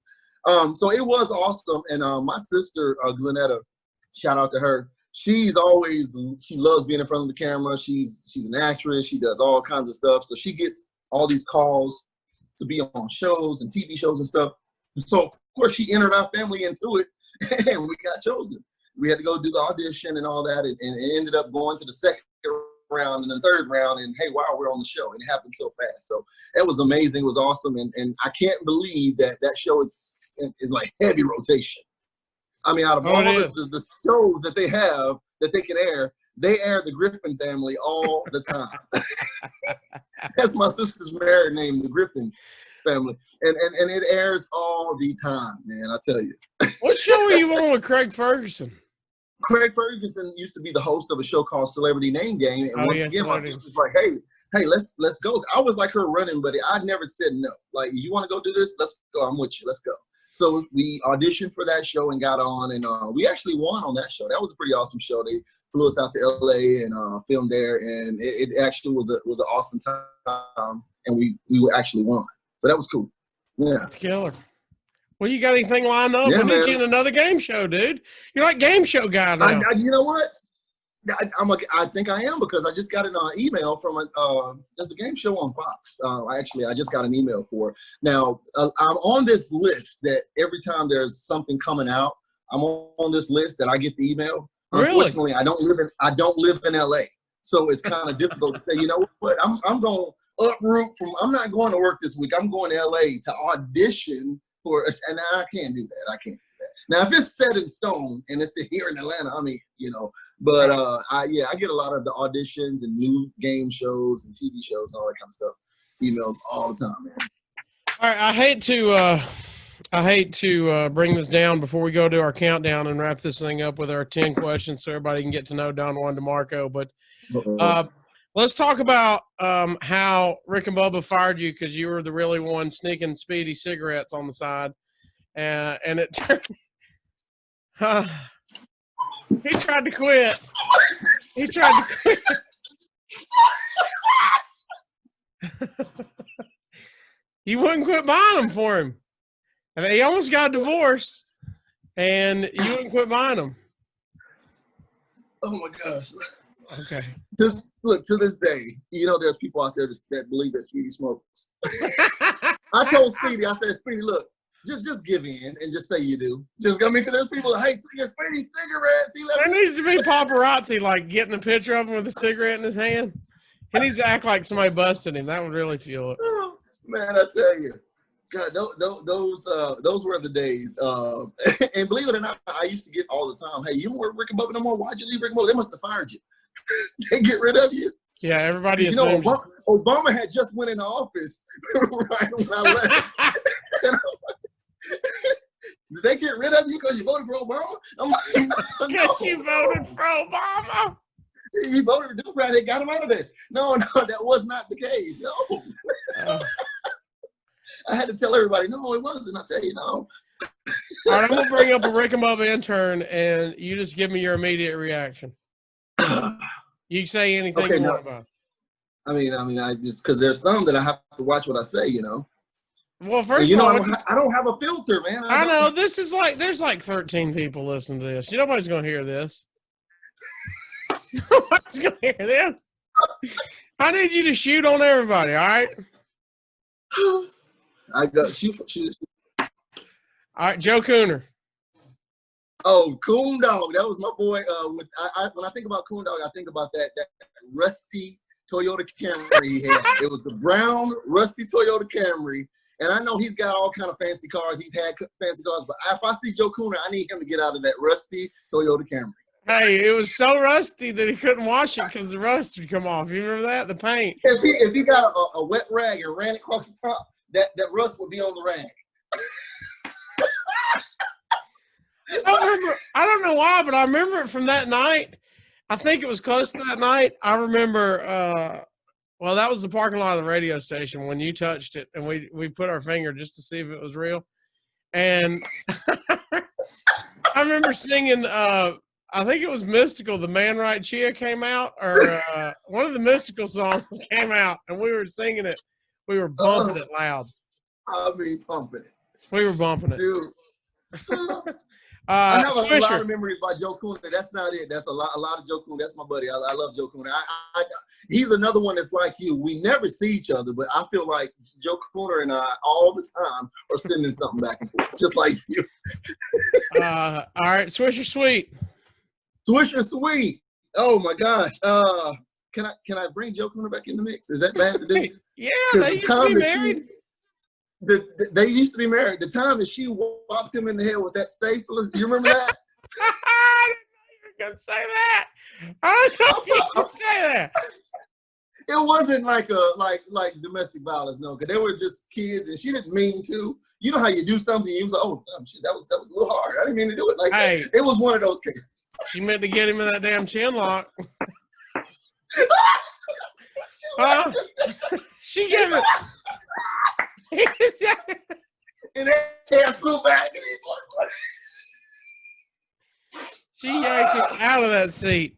So it was awesome. And my sister, Glenetta, shout out to her. She loves being in front of the camera. She's an actress. She does all kinds of stuff. So she gets all these calls to be on shows and TV shows and stuff. So of course she entered our family into it and we got chosen. We had to go do the audition and all that and it ended up going to the second round and the third round and hey, wow, we're on the show. And it happened so fast. So it was amazing. It was awesome. And I can't believe that show is like heavy rotation. I mean, out of all the shows that they have that they can air, they air the Griffin family all the time. That's my sister's married name, the Griffin family. And it airs all the time, man, I tell you. What show were you on with Craig Ferguson? Craig Ferguson used to be the host of a show called Celebrity Name Game. And once again, my sister's like, hey, let's go. I was like her running buddy. I never said no. Like, you want to go do this? Let's go. I'm with you. Let's go. So we auditioned for that show and got on, and we actually won on that show. That was a pretty awesome show. They flew us out to LA and filmed there, and it actually was an awesome time, and we actually won. So that was cool. Yeah. That's killer. Well, you got anything lined up? We need you in another game show, dude. You're like game show guy now. You know what? I think I am because I just got an email from there's a game show on Fox. I just got an email for. Now I'm on this list that every time there's something coming out, I'm on this list that I get the email. Really? Unfortunately, I don't live in LA, so it's kind of difficult to say. You know what? I'm going to uproot from. I'm not going to work this week. I'm going to LA to audition for, and I can't do that. I can't. Now, if it's set in stone and it's here in Atlanta, I mean, you know, but I get a lot of the auditions and new game shows and TV shows and all that kind of stuff, emails all the time, man. All right, I I hate to bring this down before we go to our countdown and wrap this thing up with our 10 questions so everybody can get to know Don Juan DeMarco. But let's talk about how Rick and Bubba fired you because you were the really one sneaking Speedy cigarettes on the side. And it turned. He tried to quit. He tried to quit. You wouldn't quit buying them for him. And he almost got a divorce, and you wouldn't quit buying them. Oh my gosh. Okay. Look, to this day, there's people out there that believe that Speedy smokes. I told Speedy, I said, Speedy, look, just give in and just say you do. Because there's people, hey, Speedy cigarettes. There needs to be paparazzi, like, getting a picture of him with a cigarette in his hand. He needs to act like somebody busted him. That would really fuel it. Oh, man, I tell you. God, those were the days. And believe it or not, I used to get all the time, hey, you don't work Rick and Bubba no more? Why'd you leave Rick and Bubba? They must have fired you. They get rid of you. Yeah, everybody assumes. Obama had just went into office right when I left. Did they get rid of you because you voted for Obama? I'm like, no, you voted for Obama. You voted for Democrat, they got him out of there. No, that was not the case. No. I had to tell everybody, no, it wasn't. I tell you, no. All right, I'm going to bring up a Rick and Bubba intern, and you just give me your immediate reaction. You can say anything you want about. I mean, I just, because there's some that I have to watch what I say, Well, first of all, I don't have a filter, man. I know. This is like, there's like 13 people listening to this. Nobody's going to hear this. Nobody's going to hear this. I need you to shoot on everybody, all right? I got shoot. All right, Joe Cooner. Oh, Coon Dog. That was my boy. When I think about Coon Dog, I think about that rusty Toyota Camry he had. It was the brown, rusty Toyota Camry. And I know he's got all kind of fancy cars. He's had fancy cars. But if I see Joe Cooner, I need him to get out of that rusty Toyota Camry. Hey, it was so rusty that he couldn't wash it because the rust would come off. You remember that? The paint. If he got a wet rag and ran it across the top, that rust would be on the rag. I don't know why, but I remember it from that night. I think it was close to that night. I remember, well, that was the parking lot of the radio station when you touched it, and we put our finger just to see if it was real. And I remember singing, I think it was Mystical, the Man Right Chia came out, or one of the Mystical songs came out, and we were singing it. We were bumping it loud. I mean, pumping it. We were bumping it. Dude. I have a lot of memories by Joe Cooner. That's not it. That's a lot of Joe Cooner. That's my buddy. I love Joe Cooner. He's another one that's like you. We never see each other, but I feel like Joe Cooner and I all the time are sending something back and forth, just like you. All right, Swisher Sweet. Swisher Sweet. Oh my gosh. Can I bring Joe Cooner back in the mix? Is that bad to do? Yeah, they used to be married. They used to be married. The time that she whopped him in the head with that stapler, you remember that? I didn't know you were gonna say that. I didn't know you were gonna say that. It wasn't like domestic violence, no, because they were just kids, and she didn't mean to. You know how you do something, you was like, oh, shit, that was a little hard. I didn't mean to do it like that. It was one of those cases. She meant to get him in that damn chin lock. She gave it. And that hair flew back. She yanked him out of that seat.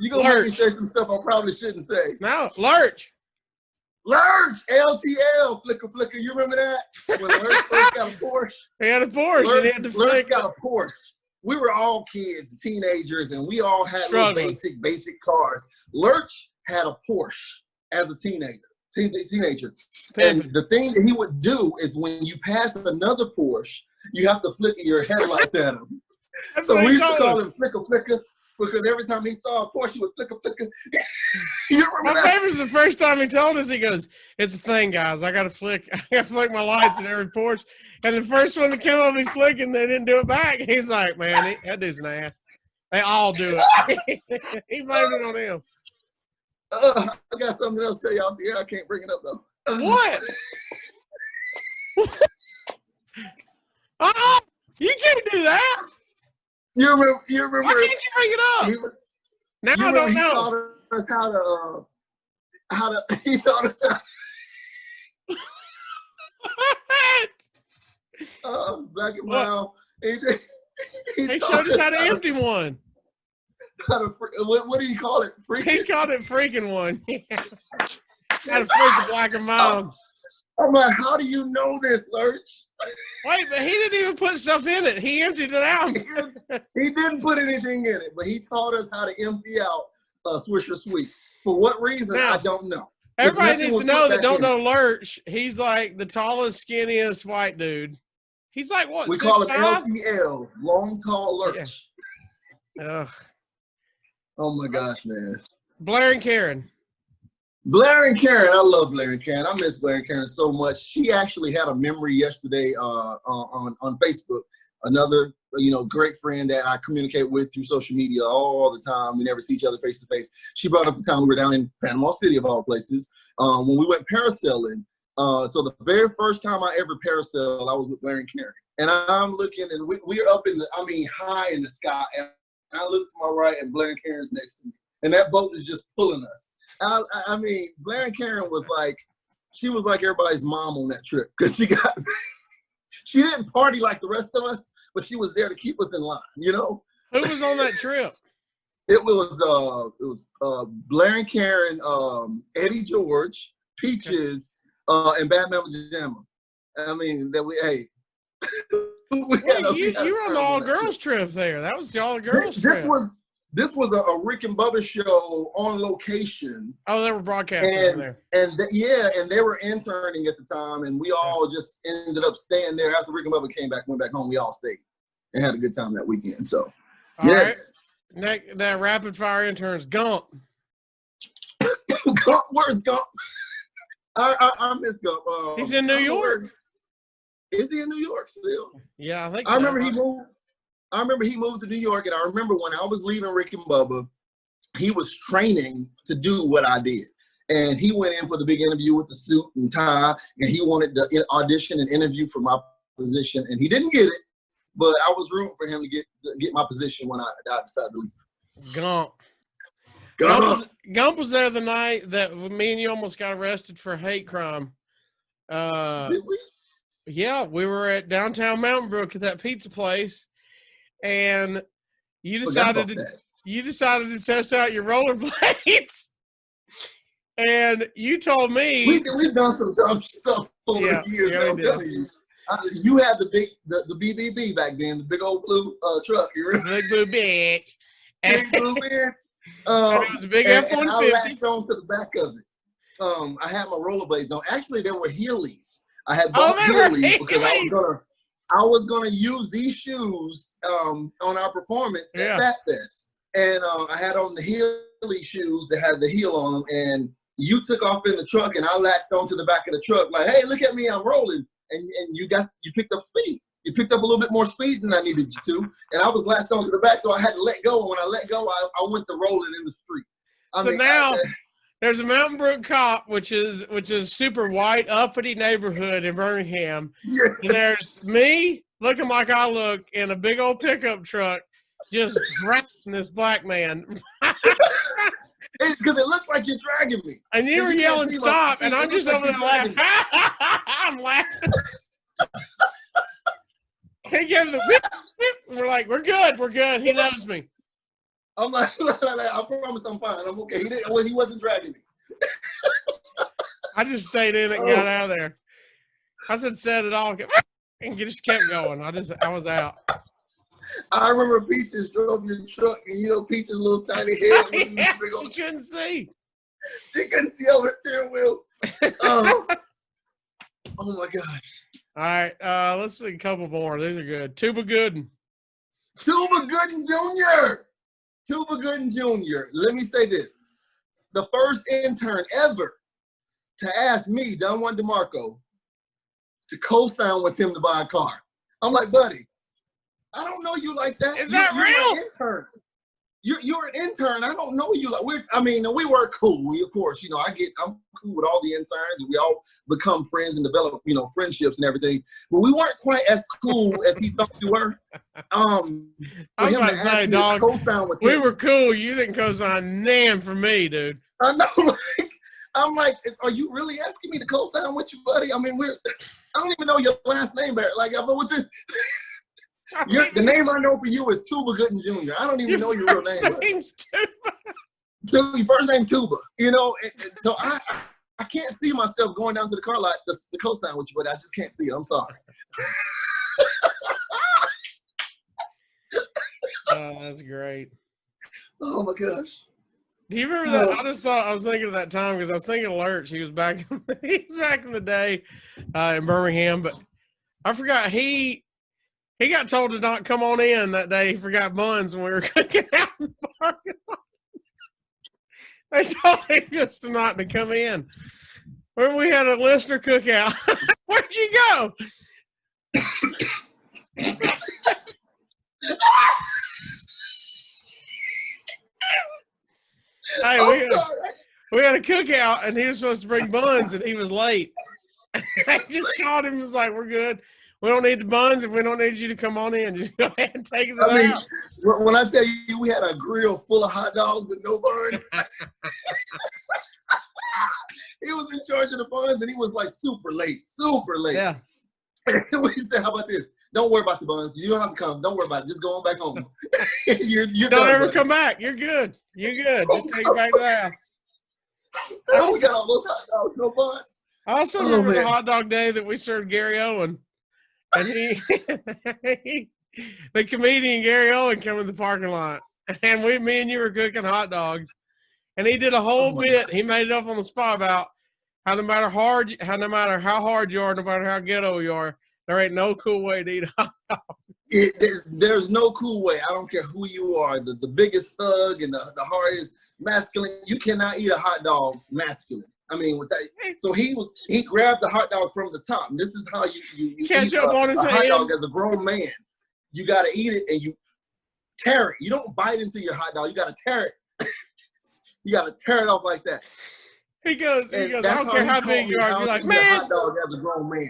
You gonna make me say some stuff I probably shouldn't say. No, Lurch, LTL, flicker. You remember that? When Lurch first got a Porsche. He had a Porsche. Lurch got a Porsche. We were all kids, teenagers, and we all had little basic cars. Lurch had a Porsche as a teenager. And the thing that he would do is when you pass another Porsche, you have to flicker your headlights at him. So we used to call him flicker, because every time he saw a Porsche, he would flicker. You remember my favorite is the first time he told us, he goes, it's a thing, guys. I gotta flick my lights in every Porsche. And the first one that came up, he flicking, they didn't do it back. He's like, man, that dude's an ass. They all do it. He blamed it on him. I got something else to tell y'all. I can't bring it up though. What? Oh, you can't do that. You remember? Why can't you bring it up? Now I don't know. He taught us he taught us how black and brown. He showed us how to empty one. What do you call it? He called it freaking one. How to freak the black and brown. I'm like, how do you know this, Lurch? Wait, but he didn't even put stuff in it. He emptied it out. He didn't put anything in it, but he taught us how to empty out Swisher Sweet. For what reason, I don't know. Everybody needs to know that don't know Lurch. He's like the tallest, skinniest white dude. He's like, what, we 6'5"? call him LTL, long, tall Lurch. Yeah. Oh, my gosh, man. Blair and Karen. Blair and Karen, I love Blair and Karen. I miss Blair and Karen so much. She actually had a memory yesterday on Facebook. Another, great friend that I communicate with through social media all the time. We never see each other face to face. She brought up the time we were down in Panama City, of all places, when we went parasailing. So the very first time I ever parasailed, I was with Blair and Karen. And I'm looking, and we're up high in the sky. And I look to my right, and Blair and Karen's next to me. And that boat is just pulling us. I mean, Blair and Karen was like, she was like everybody's mom on that trip, because she didn't party like the rest of us, but she was there to keep us in line, Who was on that trip? It was Blair and Karen, Eddie George, Peaches, and Bad Mama Jamma. I mean, you were on the all-girls trip there. That was the all-girls trip. This was a Rick and Bubba show on location. Oh, they were broadcasting there. And they were interning at the time, and we all just ended up staying there after Rick and Bubba went back home. We all stayed and had a good time that weekend. So, yes. Right. That rapid fire intern's Gump. Gump, where's Gump? I miss Gump. He's in New York. Is he in New York still? Yeah, I think. I remember he moved. I remember he moved to New York, and I remember when I was leaving Rick and Bubba, he was training to do what I did. And he went in for the big interview with the suit and tie, and he wanted to audition and interview for my position, and he didn't get it, but I was rooting for him to get my position when I decided to leave. Gump was there the night that me and you almost got arrested for hate crime. Did we? Yeah, we were at downtown Mountain Brook at that pizza place. And you decided to test out your rollerblades, and you told me we've done some dumb stuff over the years. I'm telling you, you had the BBB back then, the big old blue truck. You remember? Big blue bitch. Big blue man. And it was a big F-150. And I latched on to the back of it. I had my rollerblades on. Actually, they were Heelys. I had bought Heelys because I was gonna use these shoes on our performance at Fat Fest, and I had on the Heely shoes that had the heel on them. And you took off in the truck, and I latched onto the back of the truck like, "Hey, look at me, I'm rolling." And you picked up speed. You picked up a little bit more speed than I needed you to, and I was latched onto the back, so I had to let go. And when I let go, I went to rolling in the street. There's a Mountain Brook cop, which is super white, uppity neighborhood in Birmingham. Yes. And there's me looking like I look in a big old pickup truck, just dragging this black man. Because it looks like you're dragging me. And you were yelling stop, and I'm just over there laughing. I'm laughing. He gave the whip. We're like, we're good. He knows me. I'm like, I promise I'm fine. I'm okay. He wasn't dragging me. I just stayed in and got out of there. I said, set it all, and just kept going. I was out. I remember Peaches drove your truck, and Peaches' little tiny head was in the big old. She couldn't see. She couldn't see over the steering wheel. Oh my gosh. All right, let's see a couple more. These are good. Tuba Gooden. Tuba Gooden Jr. Tuba Gooden Jr. Let me say this. The first intern ever to ask me, Juan DeMarco, to co-sign with him to buy a car. I'm like, buddy, I don't know you like that. Is that real? You're my intern. you're an intern. I don't know you. Like we were cool. Of course, I'm cool with all the interns, and we all become friends and develop, friendships and everything. But we weren't quite as cool as he thought we were. I was about to say, dog, we were cool. You didn't co-sign nan for me, dude. I know. I'm like, are you really asking me to co-sign with you, buddy? I mean, I don't even know your last name, Barrett. Like, but with this. The name I know for you is Tuba Gooden Jr. I don't even know your real name. Name's Tuba. So your first name Tuba, So I can't see myself going down to the car lot to co-sign with you, but I just can't see it. I'm sorry. Oh, that's great. Oh my gosh. Do you remember that? I was thinking of that time because I was thinking of Lurch. He was back in the day in Birmingham, but I forgot he got told to not come on in that day. He forgot buns when we were cooking out in the parking lot. They told him just not to come in. When we had a listener cookout, where'd you go? Hey, we had a cookout, and he was supposed to bring buns, and he was late. I just called him and was like, we're good. We don't need the buns, and we don't need you to come on in. Just go ahead and take it out. When I tell you we had a grill full of hot dogs and no buns, he was in charge of the buns, and he was like super late. Yeah. And we said, how about this? Don't worry about the buns. You don't have to come. Don't worry about it. Just go on back home. You're don't done, ever buddy. come back. You're good. You're good. Just take it back to the house. We got all those hot dogs, no buns. I also remember the hot dog day that we served Gary Owen. And the comedian Gary Owen came in the parking lot. And me and you were cooking hot dogs. And he did a whole bit. He made it up on the spot about how no matter how hard you are, no matter how ghetto you are, there ain't no cool way to eat a hot dog. There's no cool way. I don't care who you are, the biggest thug and the hardest masculine. You cannot eat a hot dog masculine. I mean, with that, so he grabbed the hot dog from the top. And this is how you catch eat up on his a hot dog as a grown man. You got to eat it and you tear it. You don't bite into your hot dog. You got to tear it. You got to tear it off like that. He goes. I don't care how big you are. You're like, man. Hot dog as a grown man.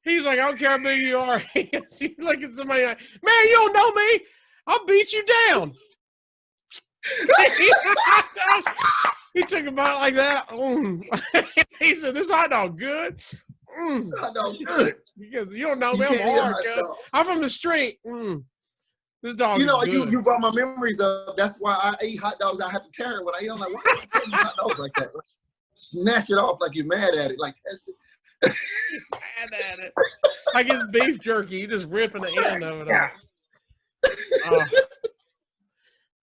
He's like, I don't care how big you are. You look at somebody like, man, you don't know me. I'll beat you down. He took a bite like that. He said, this hot dog good. Hot dog good. He goes, you don't know me. I'm hard. I'm from the street. This dog is good. You brought my memories up. That's why I eat hot dogs. I have to tear it when I eat. I'm like, why are you tearing hot dogs like that? Snatch it off like you're mad at it. Like that's it. Mad at it. Like it's beef jerky. You just ripping the end of it off.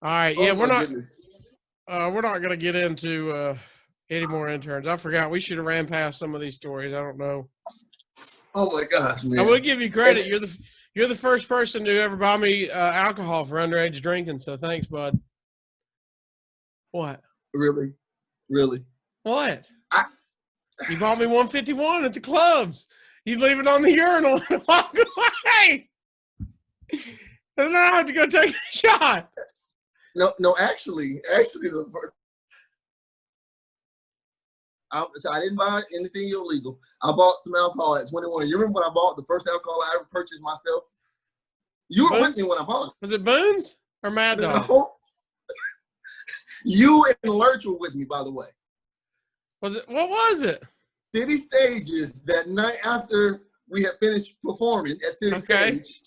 All right. Yeah, we're not going to get into any more interns. I forgot. We should have ran past some of these stories. I don't know. Oh my gosh, man! I will give you credit. You're the first person to ever buy me alcohol for underage drinking. So thanks, bud. What? Really? What? You bought me 151 at the clubs. You leave it on the urinal and walk away. And then I have to go take a shot. No, actually, I didn't buy anything illegal. I bought some alcohol at 21. You remember when I bought the first alcohol I ever purchased myself? You were with me when I bought it. Was it Boone's or Mad Dog? No. You and Lurch were with me, by the way. Was it? What was it? City Stages. That night after we had finished performing at City Stage,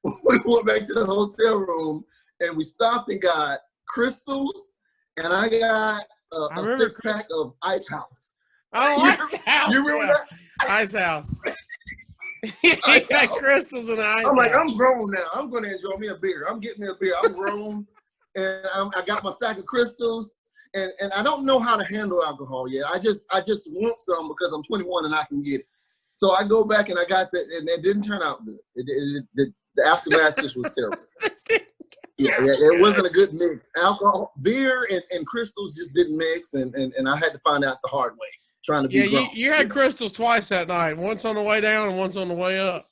we went back to the hotel room and we stopped and got Crystals, and I got a 6-pack of Ice House. Oh, Ice House. You remember that? Ice House. He got Crystals and Ice I'm like, House. I'm grown now. I'm going to enjoy me a beer. I'm getting me a beer. I'm grown, and I got my sack of Crystals, and I don't know how to handle alcohol yet. I just want some because I'm 21 and I can get it. So I go back and I got that, and it didn't turn out good. The aftermath just was terrible. Yeah, it wasn't a good mix. Alcohol, beer, and Crystals just didn't mix, and I had to find out the hard way, trying to be grown. You had Crystals twice that night, once on the way down and once on the way up.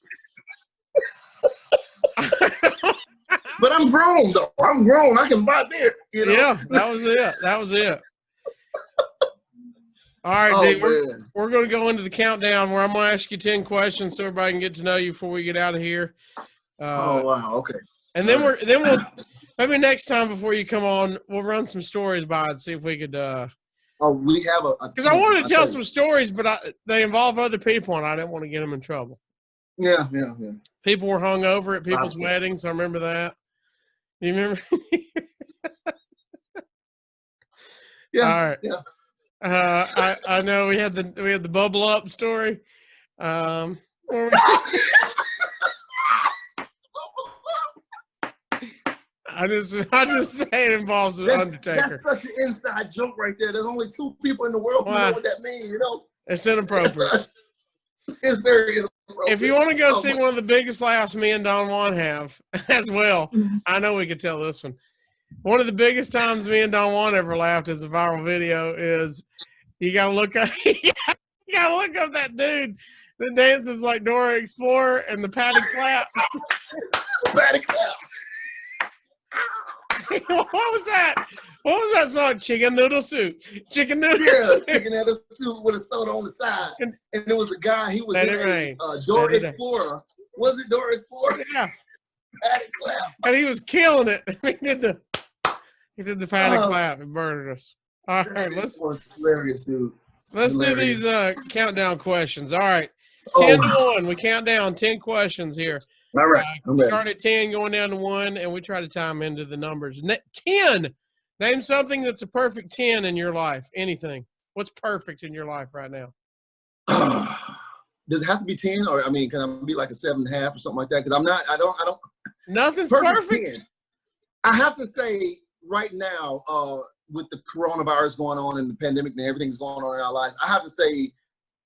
But I'm grown though. I'm grown. I can buy beer. You know? Yeah, that was it. That was it. All right, Dee, we're going to go into the countdown where I'm going to ask you 10 questions so everybody can get to know you before we get out of here. Oh wow, okay. And then we'll maybe next time before you come on, we'll run some stories by and see if we could. We have because I wanted to tell some stories, but they involve other people, and I didn't want to get them in trouble. Yeah. People were hung over at people's weddings. I remember that. You remember? Yeah. All right. Yeah. I know we had the bubble up story. I just say it involves an Undertaker. That's such an inside joke right there. There's only 2 people in the world who know what that means. You know, it's inappropriate. It's very inappropriate. If you want to go see one of the biggest laughs me and Don Juan have as well, I know we could tell this one. One of the biggest times me and Don Juan ever laughed as a viral video is you gotta look up that dude that dances like Dora Explorer and the patty clap. Patty clap. What was that? What was that song? Chicken noodle soup. Chicken noodle soup. Chicken noodle soup with a soda on the side. And there was a guy, he was in Dora Explorer. Was it Dora Explorer? Yeah. Patty clap. And he was killing it. He did the patty clap and murdered us. All right, let's hilarious, dude. Let's do these countdown questions. All right. 10 to 1. We count down 10 questions here. All right. Start at 10, going down to 1, and we try to time into the numbers. 10. Name something that's a perfect 10 in your life. Anything. What's perfect in your life right now? Does it have to be 10, or can I be like a 7.5 or something like that? Because I don't. Nothing's perfect. 10. I have to say right now, with the coronavirus going on and the pandemic and everything's going on in our lives, I have to say,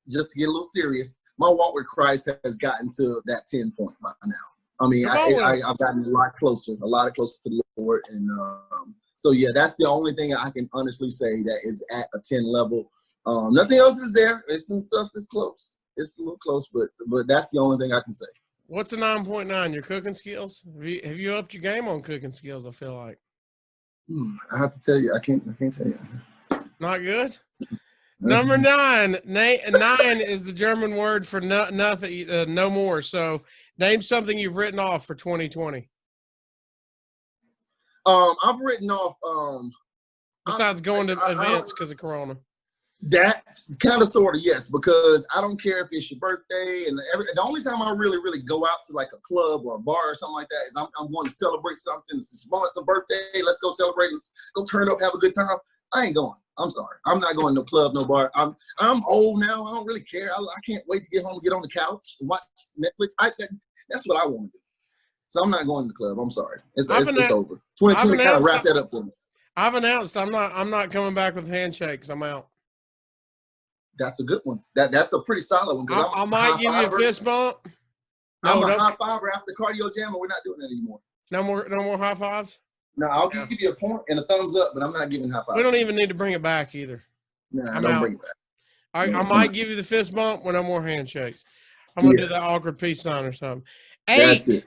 just to get a little serious, my walk with Christ has gotten to that 10 point by now. I've gotten a lot closer to the Lord, and so yeah, that's the only thing I can honestly say that is at a 10 level. Nothing else is there. There's some stuff that's close. It's a little close, but that's the only thing I can say. What's a 9.9? Your cooking skills? Have you upped your game on cooking skills? I feel like. I have to tell you, I can't tell you. Not good. Number 9. 9 is the German word for nothing, no more. So, name something you've written off for 2020. I've written off. Besides going to events because of Corona. That kind of, sort of, yes, because I don't care if it's your birthday, and the only time I really go out to like a club or a bar or something like that is I'm going to celebrate something. It's a birthday. Let's go celebrate. Let's go turn up, have a good time. I ain't going. I'm sorry. I'm not going to no club, no bar. I'm old now. I don't really care. I can't wait to get home and get on the couch and watch Netflix. That's what I want to do. So I'm not going to the club. I'm sorry. It's over. 2020 kind of wrapped that up for me. I've announced I'm not coming back with handshakes. I'm out. That's a good one. That's a pretty solid one. I might give you a fist bump. I'm a high fiver after cardio jam, and we're not doing that anymore. No more high fives? No, I'll give you a point and a thumbs up, but I'm not giving high fives. We don't even need to bring it back either. Nah, don't bring it back. I might give you the fist bump when no more handshakes. I'm going to do that awkward peace sign or something. 8. That's it.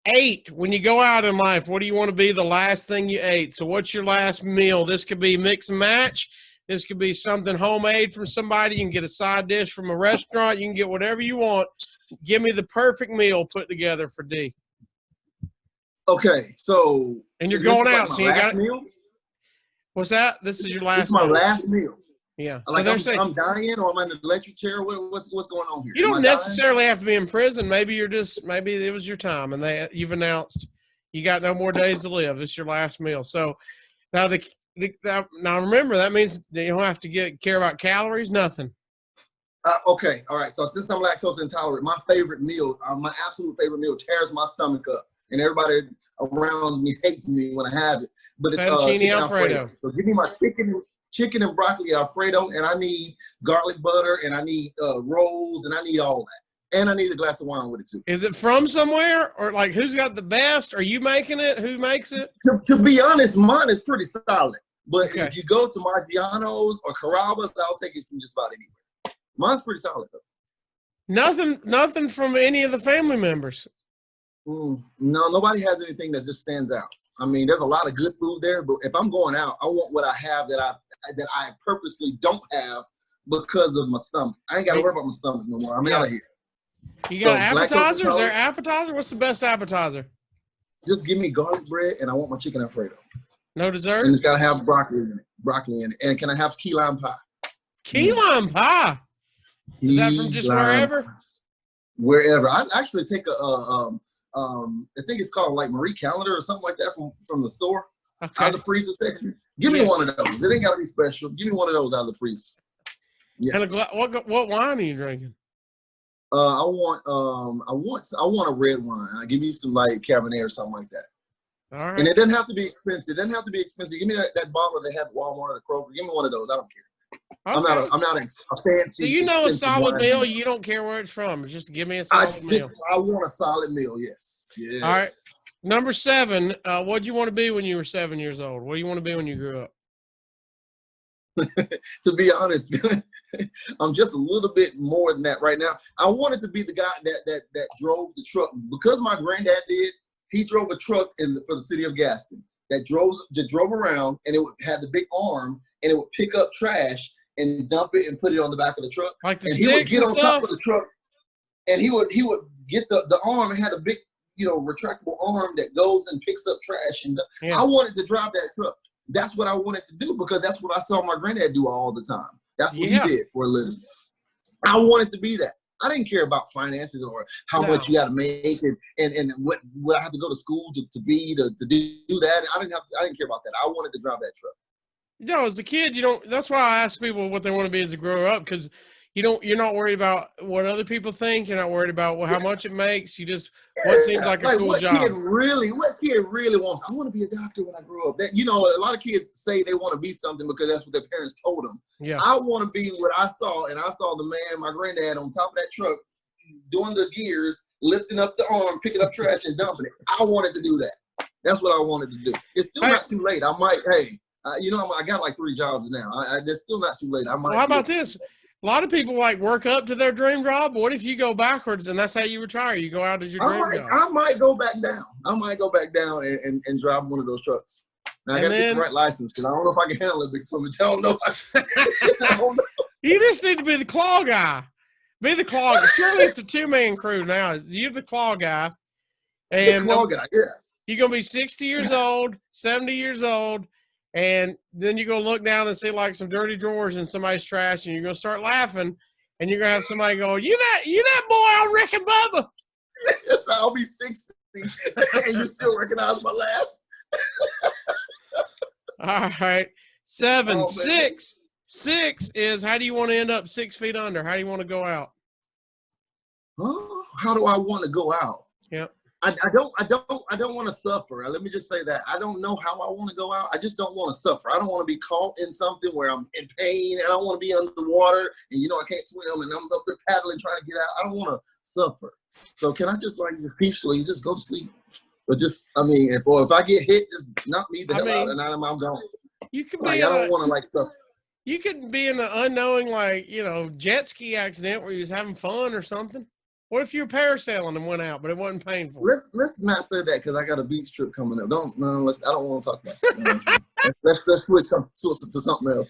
8. When you go out in life, what do you want to be the last thing you ate? So what's your last meal? This could be mix and match. This could be something homemade from somebody. You can get a side dish from a restaurant. You can get whatever you want. Give me the perfect meal put together for D. Okay, so and you're going out, so you got meal. What's that? This is your last. This is my last meal. Yeah, like I'm dying, or I'm in the electric chair. What's going on here? You don't necessarily have to be in prison. Maybe maybe it was your time, and you've announced you got no more days to live. This is your last meal. So now now remember, that means you don't have to care about calories. Nothing. Okay, all right. So since I'm lactose intolerant, my favorite meal, my absolute favorite meal, tears my stomach up, and everybody around me hates me when I have it. But it's chicken Alfredo. So give me my chicken and broccoli Alfredo, and I need garlic butter, and I need rolls, and I need all that, and I need a glass of wine with it too. Is it from somewhere, or like who's got the best? Are you making it? Who makes it? To be honest, mine is pretty solid. But okay. If you go to Maggiano's or Carrabba's, I'll take it from just about anywhere. Mine's pretty solid though. Nothing from any of the family members. No, nobody has anything that just stands out. I mean, there's a lot of good food there, but if I'm going out, I want what I have that I purposely don't have because of my stomach. I ain't got to worry about my stomach no more. I'm out of here. You got an appetizer? Is there an appetizer? What's the best appetizer? Just give me garlic bread, and I want my chicken Alfredo. No dessert? And it's got to have broccoli in it. And can I have key lime pie? Key lime pie? Is that from just wherever? Wherever. I'd actually take I think it's called like Marie Calendar or something like that from the store. Okay. Out of the freezer section. Give me one of those. It ain't got to be special. Give me one of those out of the freezer. Yeah. And what wine are you drinking? I want a red wine. Give me some like Cabernet or something like that. All right. And it doesn't have to be expensive. It doesn't have to be expensive. Give me that bottle they have at Walmart or the Kroger. Give me one of those. I don't care. Okay. I'm not a fancy. So you know a solid meal. You don't care where it's from. Just give me a solid meal. I want a solid meal. Yes. Yes. All right. Number 7. What'd you want to be when you were 7 years old? What do you want to be when you grew up? To be honest, I'm just a little bit more than that right now. I wanted to be the guy that drove the truck because my granddad did. He drove a truck for the city of Gadsden that drove around, and it had the big arm, and it would pick up trash and dump it and put it on the back of the truck. Like the and he would get on top of the truck, and he would get the arm and had a big retractable arm that goes and picks up trash. And I wanted to drive that truck. That's what I wanted to do because that's what I saw my granddad do all the time. That's what he did for a living. I wanted to be that. I didn't care about finances or how much you got to make and what I have to go to school to do that. I didn't care about that. I wanted to drive that truck. No, as a kid, that's why I ask people what they want to be as a grower up, because you're not worried about what other people think. You're not worried about how much it makes. You just what seems like a cool job. What kid really wants? I want to be a doctor when I grow up. That a lot of kids say they want to be something because that's what their parents told them. Yeah. I want to be what I saw, and I saw the man, my granddad, on top of that truck, doing the gears, lifting up the arm, picking up trash, and dumping it. I wanted to do that. That's what I wanted to do. It's still not too late. I might. Hey, I got like 3 jobs now. It's still not too late. I might. Well, how about this? A lot of people work up to their dream job. What if you go backwards and that's how you retire? You go out as your dream job. I might go back down. And drive one of those trucks. Now I got to get the right license because I don't know if I can handle it big so much. I don't know. I don't know. You just need to be the claw guy. Be the claw guy. Surely it's a 2-man crew now. You're the claw guy. And the claw guy, yeah. You're going to be 60 years old, 70 years old. And then you're going to look down and see some dirty drawers in somebody's trash, and you're going to start laughing, and you're going to have somebody go, you that boy on Rick and Bubba. Yes, I'll be 60, and you still recognize my laugh. All right. 7. 6 is, how do you want to end up 6 feet under? How do you want to go out? How do I want to go out? Yep. I don't want to suffer. Let me just say that. I don't know how I want to go out. I just don't want to suffer. I don't want to be caught in something where I'm in pain, and I don't want to be underwater and I can't swim and I'm up there paddling trying to get out. I don't want to suffer. So can I just peacefully just go to sleep? Or if I get hit, just knock me the hell out and I'm gone. You could be I don't want to suffer. You could be in an unknowing jet ski accident where you was having fun or something. What if you were parasailing and went out, but it wasn't painful? Let's not say that because I got a beach trip coming up. I don't want to talk about that. let's switch to something else.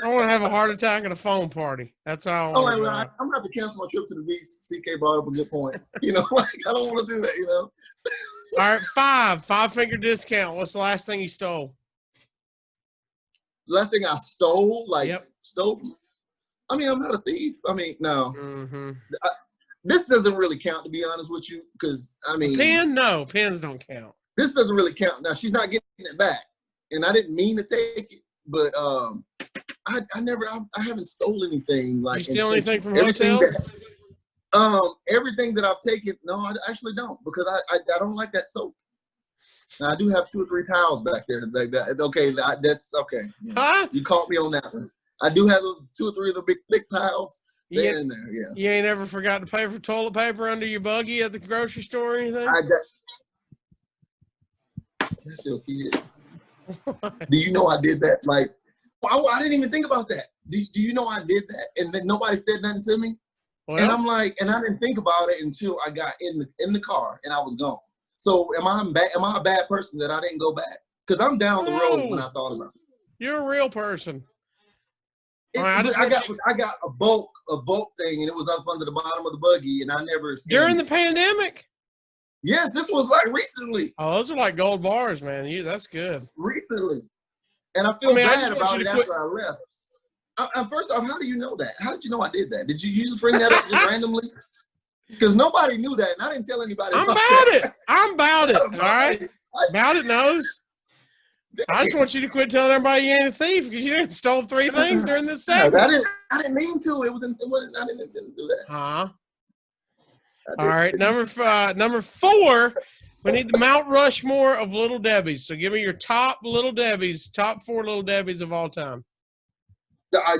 I want to have a heart attack at a phone party. That's how I'm going to have to cancel my trip to the beach. CK brought up a good point. I don't want to do that, All right, 5-finger discount. What's the last thing you stole? Last thing I stole? Stole? I'm not a thief. No. Mm-hmm. This doesn't really count, to be honest with you, because, No, pens don't count. This doesn't really count. Now, she's not getting it back, and I didn't mean to take it, but I haven't stolen anything. You steal anything from hotels? Everything that I've taken, no, I actually don't, because I don't like that soap. Now, I do have 2 or 3 towels back there like that. Okay, that's okay. Yeah. Huh? You caught me on that one. I do have 2 or 3 of the big thick towels. They're in there, yeah. You ain't ever forgot to pay for toilet paper under your buggy at the grocery store or anything? That's your kid. Do you know I did that? I didn't even think about that. Do you know I did that? And then nobody said nothing to me? Well, And I'm like, and I didn't think about it until I got in the car and I was gone. So am I a bad person that I didn't go back? Because I'm down the road when I thought about it. You're a real person. I got a bulk thing, and it was up under the bottom of the buggy, and I never during the pandemic. Yes, this was like recently. Oh, those are like gold bars, man. That's good. Recently, and I feel bad about it after I left. First off, how do you know that? How did you know I did that? Did you just bring that up just randomly? Because nobody knew that, and I didn't tell anybody. I'm about it. All right, about it knows. I just want you to quit telling everybody you ain't a thief because you didn't stole 3 things during this segment. I didn't mean to. I didn't intend to do that. All right, number 4. We need the Mount Rushmore of Little Debbie's. So give me your top Little Debbie's, top 4 Little Debbie's of all time.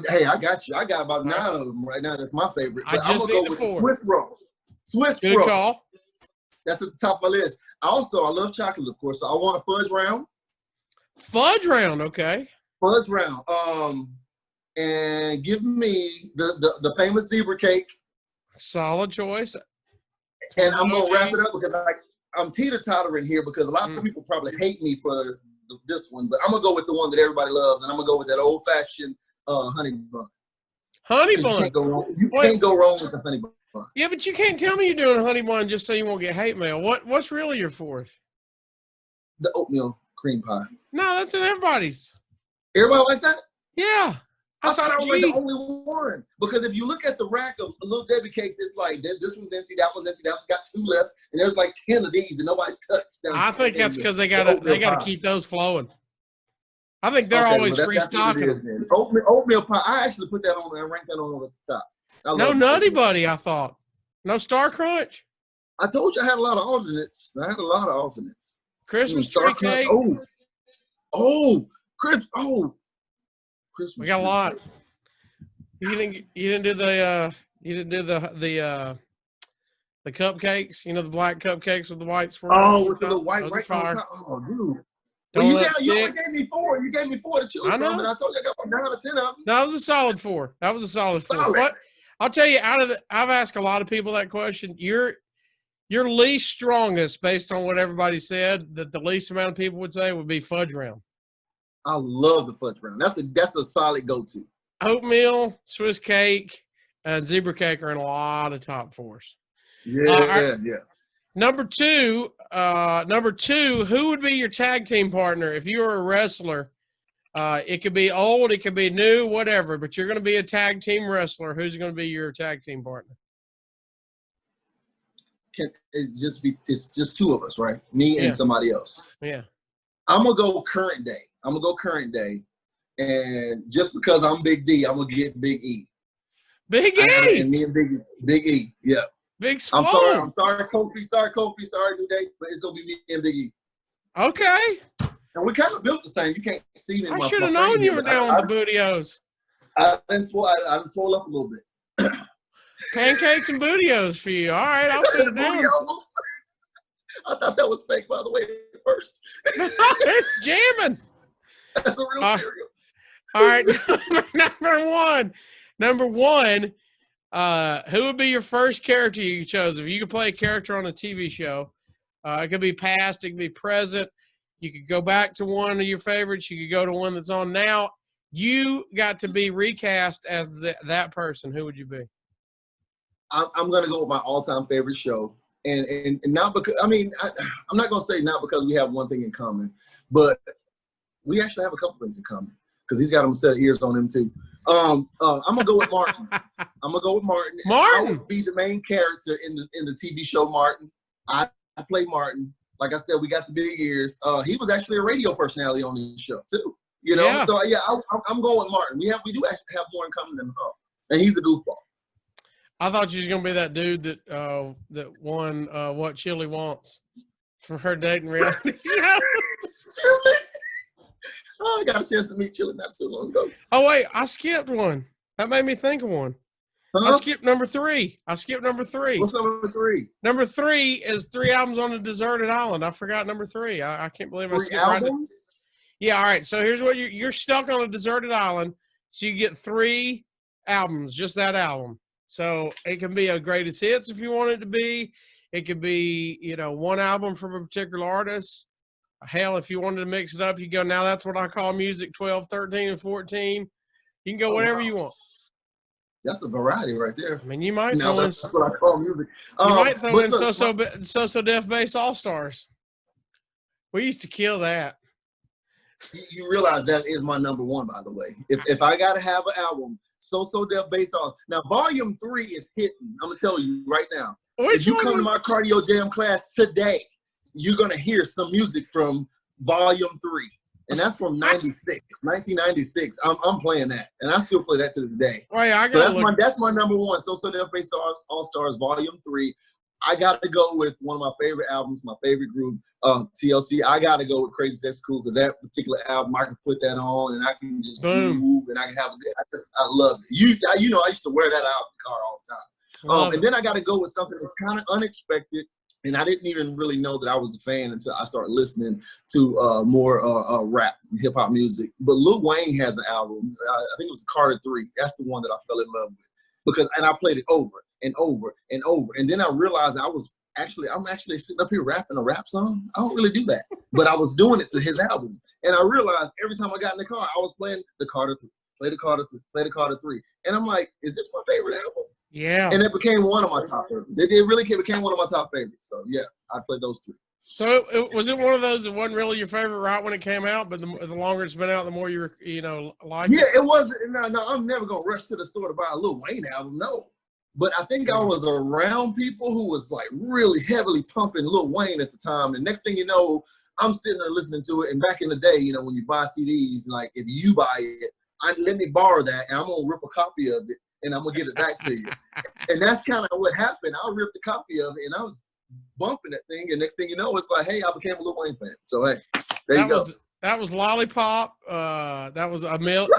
Hey, I got you. I got about 9 of them right now. That's my favorite. But I'm gonna go with the Swiss roll. Good roll. Call. That's at the top of my list. I love chocolate, of course. So I want a fudge round. Fudge round, okay. Fudge round. And give me the famous zebra cake. Solid choice. And I'm gonna wrap it up because I'm teeter-tottering here because a lot of people probably hate me for this one, but I'm gonna go with the one that everybody loves, and I'm gonna go with that old-fashioned honey bun. Honey bun. You can't go wrong with the honey bun. Yeah, but you can't tell me you're doing a honey bun just so you won't get hate mail. What's really your 4th? The oatmeal cream pie. No, that's in everybody's. Everybody likes that? Yeah. I thought I was like the only one. Because if you look at the rack of Little Debbie cakes, it's like this one's empty, that one's empty, that one's got 2 left, and there's like 10 of these, and nobody's touched them. I think that's because they gotta keep those flowing. I think they're always restocking them. Oatmeal pie. I actually put that on and ranked that on at the top. No Nutty Buddy, I thought. No Star Crunch. I told you I had a lot of alternates. Christmas tree cake. Christmas. We got a lot. You didn't do the cupcakes. You know, the black cupcakes with the white swirl. Oh, with the little white right on top. Oh, dude. Well, you only gave me 4. You gave me 4 to choose from, and I told you I got 9 out of 10 of them. No, that was a solid 4. What? I'll tell you, I've asked a lot of people that question. Your least strongest, based on what everybody said, that the least amount of people would say would be fudge round. I love the fudge round. That's a solid go-to. Oatmeal, Swiss cake, and zebra cake are in a lot of top 4s. Yeah. Number two, who would be your tag team partner if you were a wrestler? It could be old, it could be new, whatever, but you're going to be a tag team wrestler. Who's going to be your tag team partner? It's just 2 of us, right? Me and somebody else. Yeah. I'm going to go current day. And just because I'm Big D, I'm going to get Big E. Big E? And me and Big E, yeah. Big Swole. I'm sorry, Kofi. Sorry, New Day. But it's going to be me and Big E. Okay. And we kind of built the same. You can't see me. I should have known you were down with the bootios. I done swole up a little bit. Pancakes and bootios for you. All right, I'll put it down. I thought that was fake, by the way, at first. It's jamming. That's a real cereal. All right, number one. Who would be your first character you chose? If you could play a character on a TV show, it could be past, it could be present. You could go back to one of your favorites. You could go to one that's on now. You got to be recast as that person. Who would you be? I'm going to go with my all-time favorite show. And not because, I'm not going to say not because we have one thing in common, but we actually have a couple things in common because he's got a set of ears on him too. I'm going to go with Martin. Martin. I would be the main character in the TV show Martin. I play Martin. Like I said, we got the big ears. He was actually a radio personality on the show too. You know, yeah. So yeah, I'm going with Martin. We do actually have more in common than Hall, and he's a goofball. I thought you was gonna be that dude that won What Chili Wants for her dating reality show. Chili. Oh, I got a chance to meet Chili not too long ago. Oh wait, I skipped one. That made me think of one. Huh? I skipped number 3. What's number 3? Number 3 is 3 albums on a deserted island. I forgot number 3. I can't believe I skipped 3 albums. Yeah, all right. So here's what you're stuck on a deserted island. So you get 3 albums, just that album. So it can be a greatest hits if you want it to be. It could be, you know, one album from a particular artist. Hell, if you wanted to mix it up, you go, now that's what I call music 12, 13, and 14. You can go whatever you want. That's a variety right there. I mean, you might now throw in, that's what I call music. You might throw in So Def Bass All Stars. We used to kill that. You realize that is my number one, by the way. If I gotta have an album, So Def Bass All. Now, Volume 3 is hitting. I'm gonna tell you right now. If you come to my cardio jam class today, you're gonna hear some music from Volume 3. And that's from 1996. I'm playing that, and I still play that to this day. Oh, yeah, so that's my number one. So Def Bass All Stars Volume 3. I got to go with one of my favorite albums, my favorite group, TLC. I got to go with Crazy Sex Cool because that particular album, I can put that on and I can just move and I can have a good. I love it. You know, I used to wear that out in the car all the time. And then I got to go with something that's kind of unexpected. And I didn't even really know that I was a fan until I started listening to more rap and hip hop music. But Lil Wayne has an album. I think it was Carter 3. That's the one that I fell in love with and I played it over and over and over. And then I realized I'm actually sitting up here rapping a rap song. I don't really do that, but I was doing it to his album. And I realized every time I got in the car, I was playing the Carter 3, play the Carter 3, play the Carter 3. And I'm like, is this my favorite album? Yeah. And it became one of my top favorites. It really became one of my top favorites. So yeah, I played those 3. So was it one of those that wasn't really your favorite right when it came out, but the longer it's been out, the more you like it? Yeah, it wasn't. No, I'm never going to rush to the store to buy a Lil Wayne album. No. But I think I was around people who was like really heavily pumping Lil Wayne at the time. And next thing you know, I'm sitting there listening to it. And back in the day, you know, when you buy CDs, like if you buy it, let me borrow that and I'm going to rip a copy of it and I'm going to get it back to you. And that's kind of what happened. I ripped a copy of it and I was bumping that thing. And next thing you know, it's like, hey, I became a Lil Wayne fan. So, hey, there you go. That was Lollipop. That was a milli.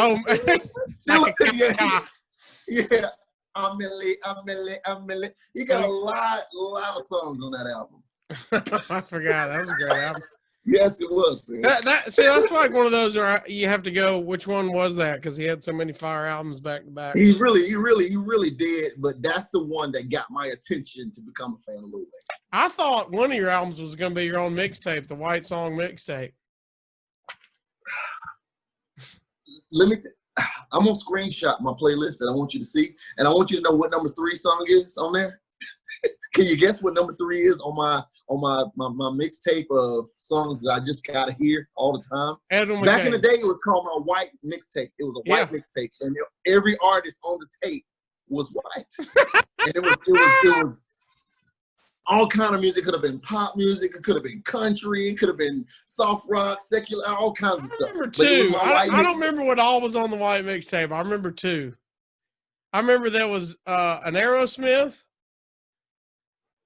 Oh, yeah. Amelie. He got a lot of songs on that album. I forgot. That was a great album. Yes, it was, man. See, that's like one of those where you have to go, which one was that? Because he had so many fire albums back to back. He really did. But that's the one that got my attention to become a fan of Lil Wayne. I thought one of your albums was going to be your own mixtape, the White Song mixtape. I'm gonna screenshot my playlist that I want you to see, and I want you to know what number 3 song is on there. Can you guess what number 3 is on my mixtape of songs that I just gotta hear all the time? Back in the day, it was called my white mixtape. It was a white mixtape, and every artist on the tape was white, and it was all kind of music. It could have been pop music. It could have been country. It could have been soft rock, secular, all kinds of stuff. I remember 2. I don't remember what all was on the white mixtape. I remember 2. I remember there was an Aerosmith.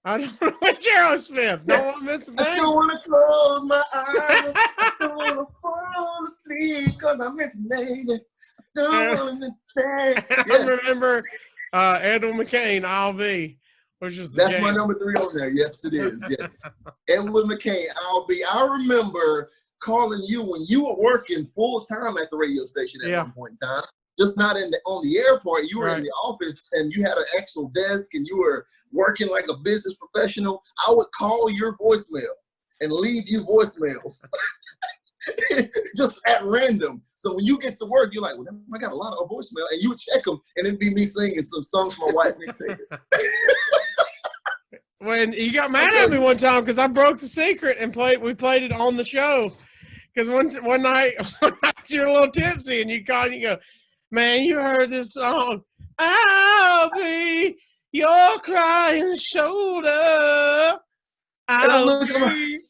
I don't know which Aerosmith. Don't want to miss a thing. I don't want to close my eyes. I don't want to fall asleep because I miss baby. Don't want to change. Yes. I remember Edwin McCain, I'll Be. That's my number 3 on there. Yes, it is. Yes. Edwin McCain, I'll Be. I remember calling you when you were working full time at the radio station at one point in time. Just not on the airport. You were in the office and you had an actual desk and you were working like a business professional. I would call your voicemail and leave you voicemails. Just at random. So when you get to work, you're like, well, I got a lot of voicemail, and you would check them, and it'd be me singing some songs from my white mixtape. When you got mad at me one time because I broke the secret and we played it on the show. Because one night you're a little tipsy and you called and you go, man, you heard this song. I'll be your crying shoulder. And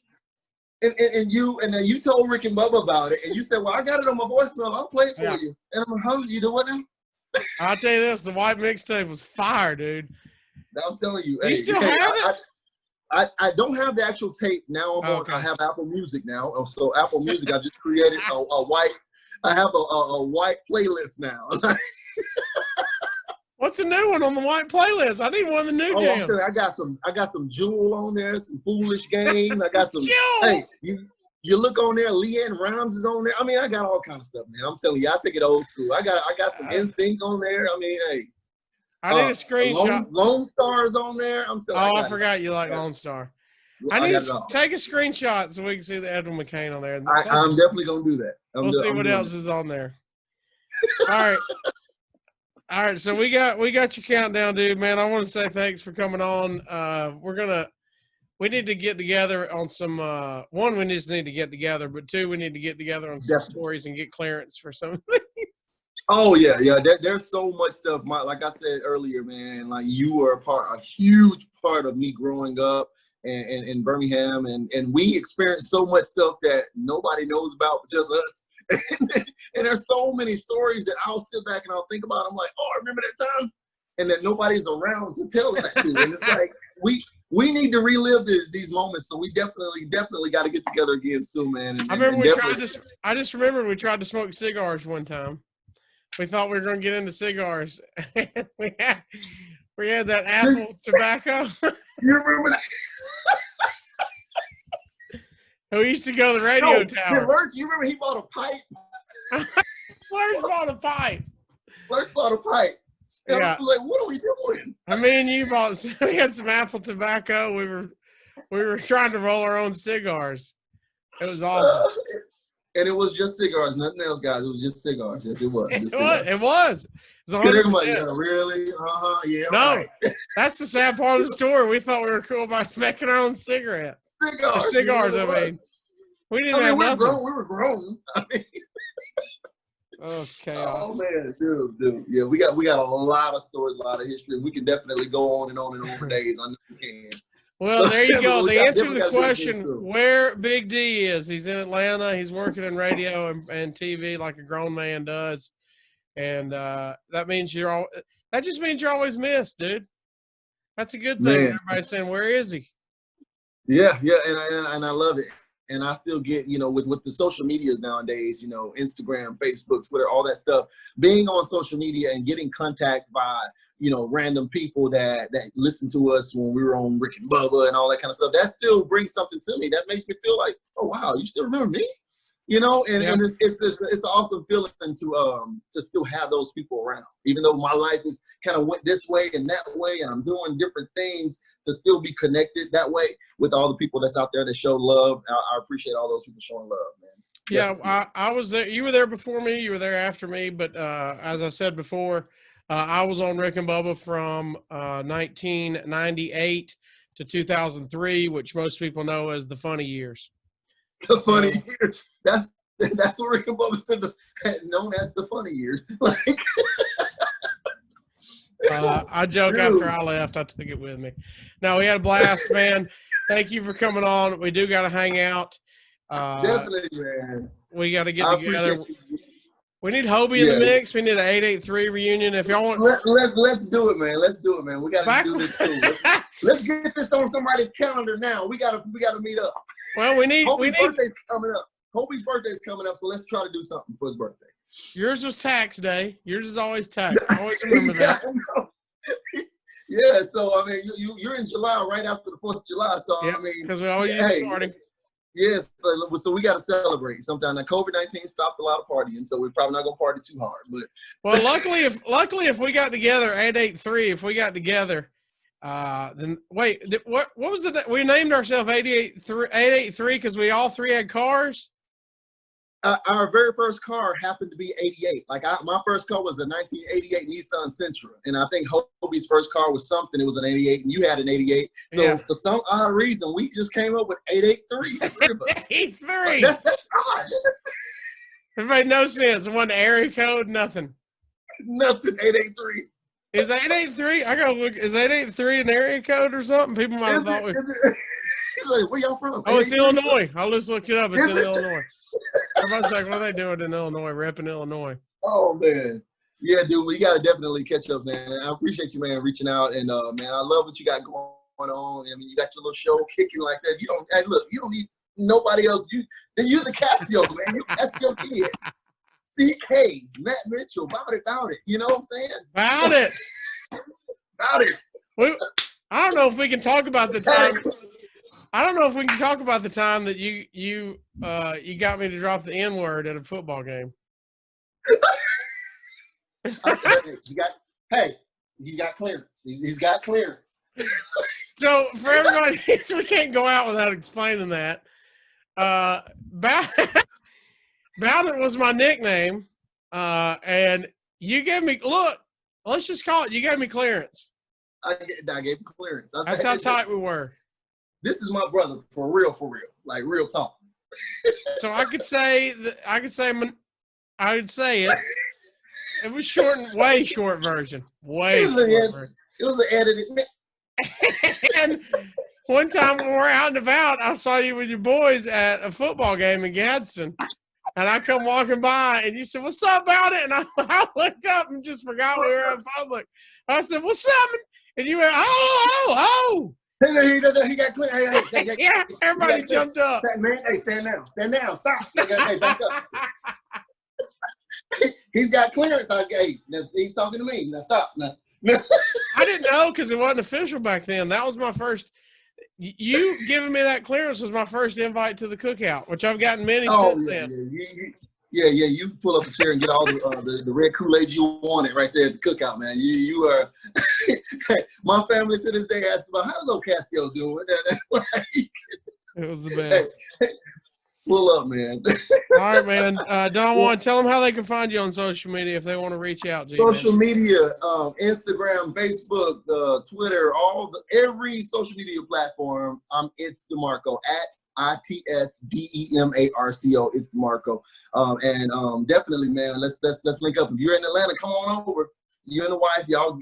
you told Rick and Bubba about it, and you said, well, I got it on my voicemail. I'll play it for you. And I'm like, how you doing now? I'll tell you this, the white mixtape was fire, dude. I'm telling you. You still have it? I don't have the actual tape now. I have Apple Music now. So Apple Music, I just created I have a white playlist now. What's the new one on the white playlist? I need one of the new jams. I'm telling you, I got some Jewel on there, some Foolish Game. I got some. Hey, You look on there, Leanne Rhymes is on there. I mean, I got all kind of stuff, man. I'm telling you, I take it old school. I got some NSYNC on there. I mean, hey. I need a screenshot. Lone Star is on there. I'm telling you. I forgot you like Lone Star. I need to take a screenshot so we can see the Edwin McCain on there. I'm definitely going to do that. We'll see what else is on there. All right. All right. So we got your countdown, dude, man. I want to say thanks for coming on. We need to get together on some, one, we just need to get together, but two, we need to get together on some stories and get clearance for some of these. Oh yeah. There's so much stuff. Like I said earlier, man, like you were a huge part of me growing up in Birmingham, and we experienced so much stuff that nobody knows about but just us. And there's so many stories that I'll sit back and I'll think about. I'm like, oh, I remember that time, and that nobody's around to tell that to. And it's like we need to relive these moments. So we definitely got to get together again soon, man. I just remembered we tried to smoke cigars one time. We thought we were going to get into cigars. we had that apple tobacco. You remember that? Who used to go to the radio tower. You remember he bought a pipe? Lurch bought a pipe. Lurch bought a pipe. And yeah. I was like, what are we doing? I mean, we had some apple tobacco. We were trying to roll our own cigars. It was awful. And it was just cigars, nothing else, guys. It was just cigars. Yes, it was. It was. Everybody, yeah, really? Yeah. No, right. That's the sad part of the story. We thought we were cool about making our own cigarettes. Cigars, I mean. We didn't have nothing. We were grown. I mean. Oh, it's chaos. Oh man, dude. Yeah, we got a lot of stories, a lot of history. We can definitely go on and on for days. I know we can. Well, there you go. The answer to the question, where Big D is, he's in Atlanta. He's working in radio and TV like a grown man does. And that just means you're always missed, dude. That's a good thing. Man. Everybody's saying, where is he? Yeah, and I love it. And I still get, with the social medias nowadays, Instagram, Facebook, Twitter, all that stuff, being on social media and getting contact by, random people that listen to us when we were on Rick and Bubba and all that kind of stuff, that still brings something to me. That makes me feel like, oh, wow, you still remember me? And it's an awesome feeling to still have those people around, even though my life is kind of went this way and that way, and I'm doing different things to still be connected that way with all the people that's out there that show love. I appreciate all those people showing love, man. Yeah, I was there. You were there before me. You were there after me. But as I said before, I was on Rick and Bubba from 1998 to 2003, which most people know as the funny years. The funny years. That's what Rick and Bubba said, known as the funny years. I joke after I left, I took it with me. No, we had a blast, man. Thank you for coming on. We do got to hang out. Definitely, man. We got to get together. We need Hobie in the mix. We need an 883 reunion. If y'all want, let's do it, man. Let's do it, man. We got to do this too. Let's get this on somebody's calendar now. We got to meet up. Well, Hobie's birthday's coming up. Hobie's birthday's coming up, so let's try to do something for his birthday. Yours was tax day. Yours is always tax. Always remember that. Yeah, so I mean, you're in July, right after the 4th of July. So I mean, because we always use party. Yes, so we got to celebrate sometime. Now, COVID-19 stopped a lot of partying, so we're probably not gonna party too hard. But well, luckily, if we got together, 883. If we got together, then wait, what was we named ourselves 883 because we all three had cars. Our very first car happened to be 88. My first car was a 1988 Nissan Sentra, and I think Hobie's first car was something. It was an 88, and you had an 88. So for some odd reason, we just came up with 883. 883. That's odd. It made no sense. One area code, nothing. Nothing. 883. Is 883? I gotta look. Is 883 an area code or something? People might have thought. He's like, where y'all from? Oh, it's Illinois. I just looked it up. It's in Illinois. Everybody's like, what are they doing in Illinois? Repping Illinois. Oh, man. Yeah, dude, we got to definitely catch up, man. I appreciate you, man, reaching out. And, man, I love what you got going on. I mean, you got your little show kicking like that. You don't need nobody else. You're the Casio, man. You're Casio kid. CK, Matt Mitchell, about it. You know what I'm saying? About it. About it. I don't know if we can talk about the time. I don't know if we can talk about the time that you got me to drop the N-word at a football game. He's got clearance. He's got clearance. So for everybody, we can't go out without explaining that. Ballot was my nickname, and you gave me let's just call it. You gave me clearance. I gave him clearance. That's how tight we were. This is my brother for real, like real talk. So I could say it. It was way short version. Way short version. It was an edited. And one time when we're out and about, I saw you with your boys at a football game in Gadsden. And I come walking by, and you said, "What's up about it?" And I looked up and just forgot we were in public. I said, "What's up?" And you went, "Oh." He got clear. Hey, yeah, everybody jumped up. Man, hey, stand down, stop. Hey, back up. He's got clearance. He's talking to me. Now stop. Now. I didn't know because it wasn't official back then. That was my first. You giving me that clearance was my first invite to the cookout, which I've gotten many since then. Yeah. You pull up a chair and get all the red Kool-Aid you wanted right there at the cookout, man. You are. My family to this day asks about how's old Casio doing. It was the best. Pull up, man. All right, man. Don Juan, tell them how they can find you on social media if they want to reach out to you. Social media, Instagram, Facebook, Twitter, every social media platform. It's DeMarco at ITSDEMARCO. It's DeMarco, and definitely, man. Let's link up. If you're in Atlanta, come on over. You and the wife, y'all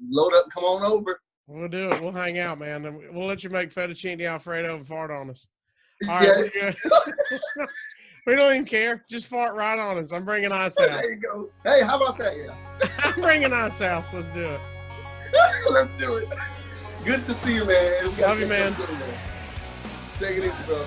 load up. Come on over. We'll do it. We'll hang out, man, and we'll let you make fettuccine alfredo and fart on us. All right, yes. We don't even care. Just fart right on us. I'm bringing ice out. There you go. Hey, how about that? Yeah. I'm bringing ice out. Let's do it. Let's do it. Good to see you, man. Love you, man. Take it easy, bro.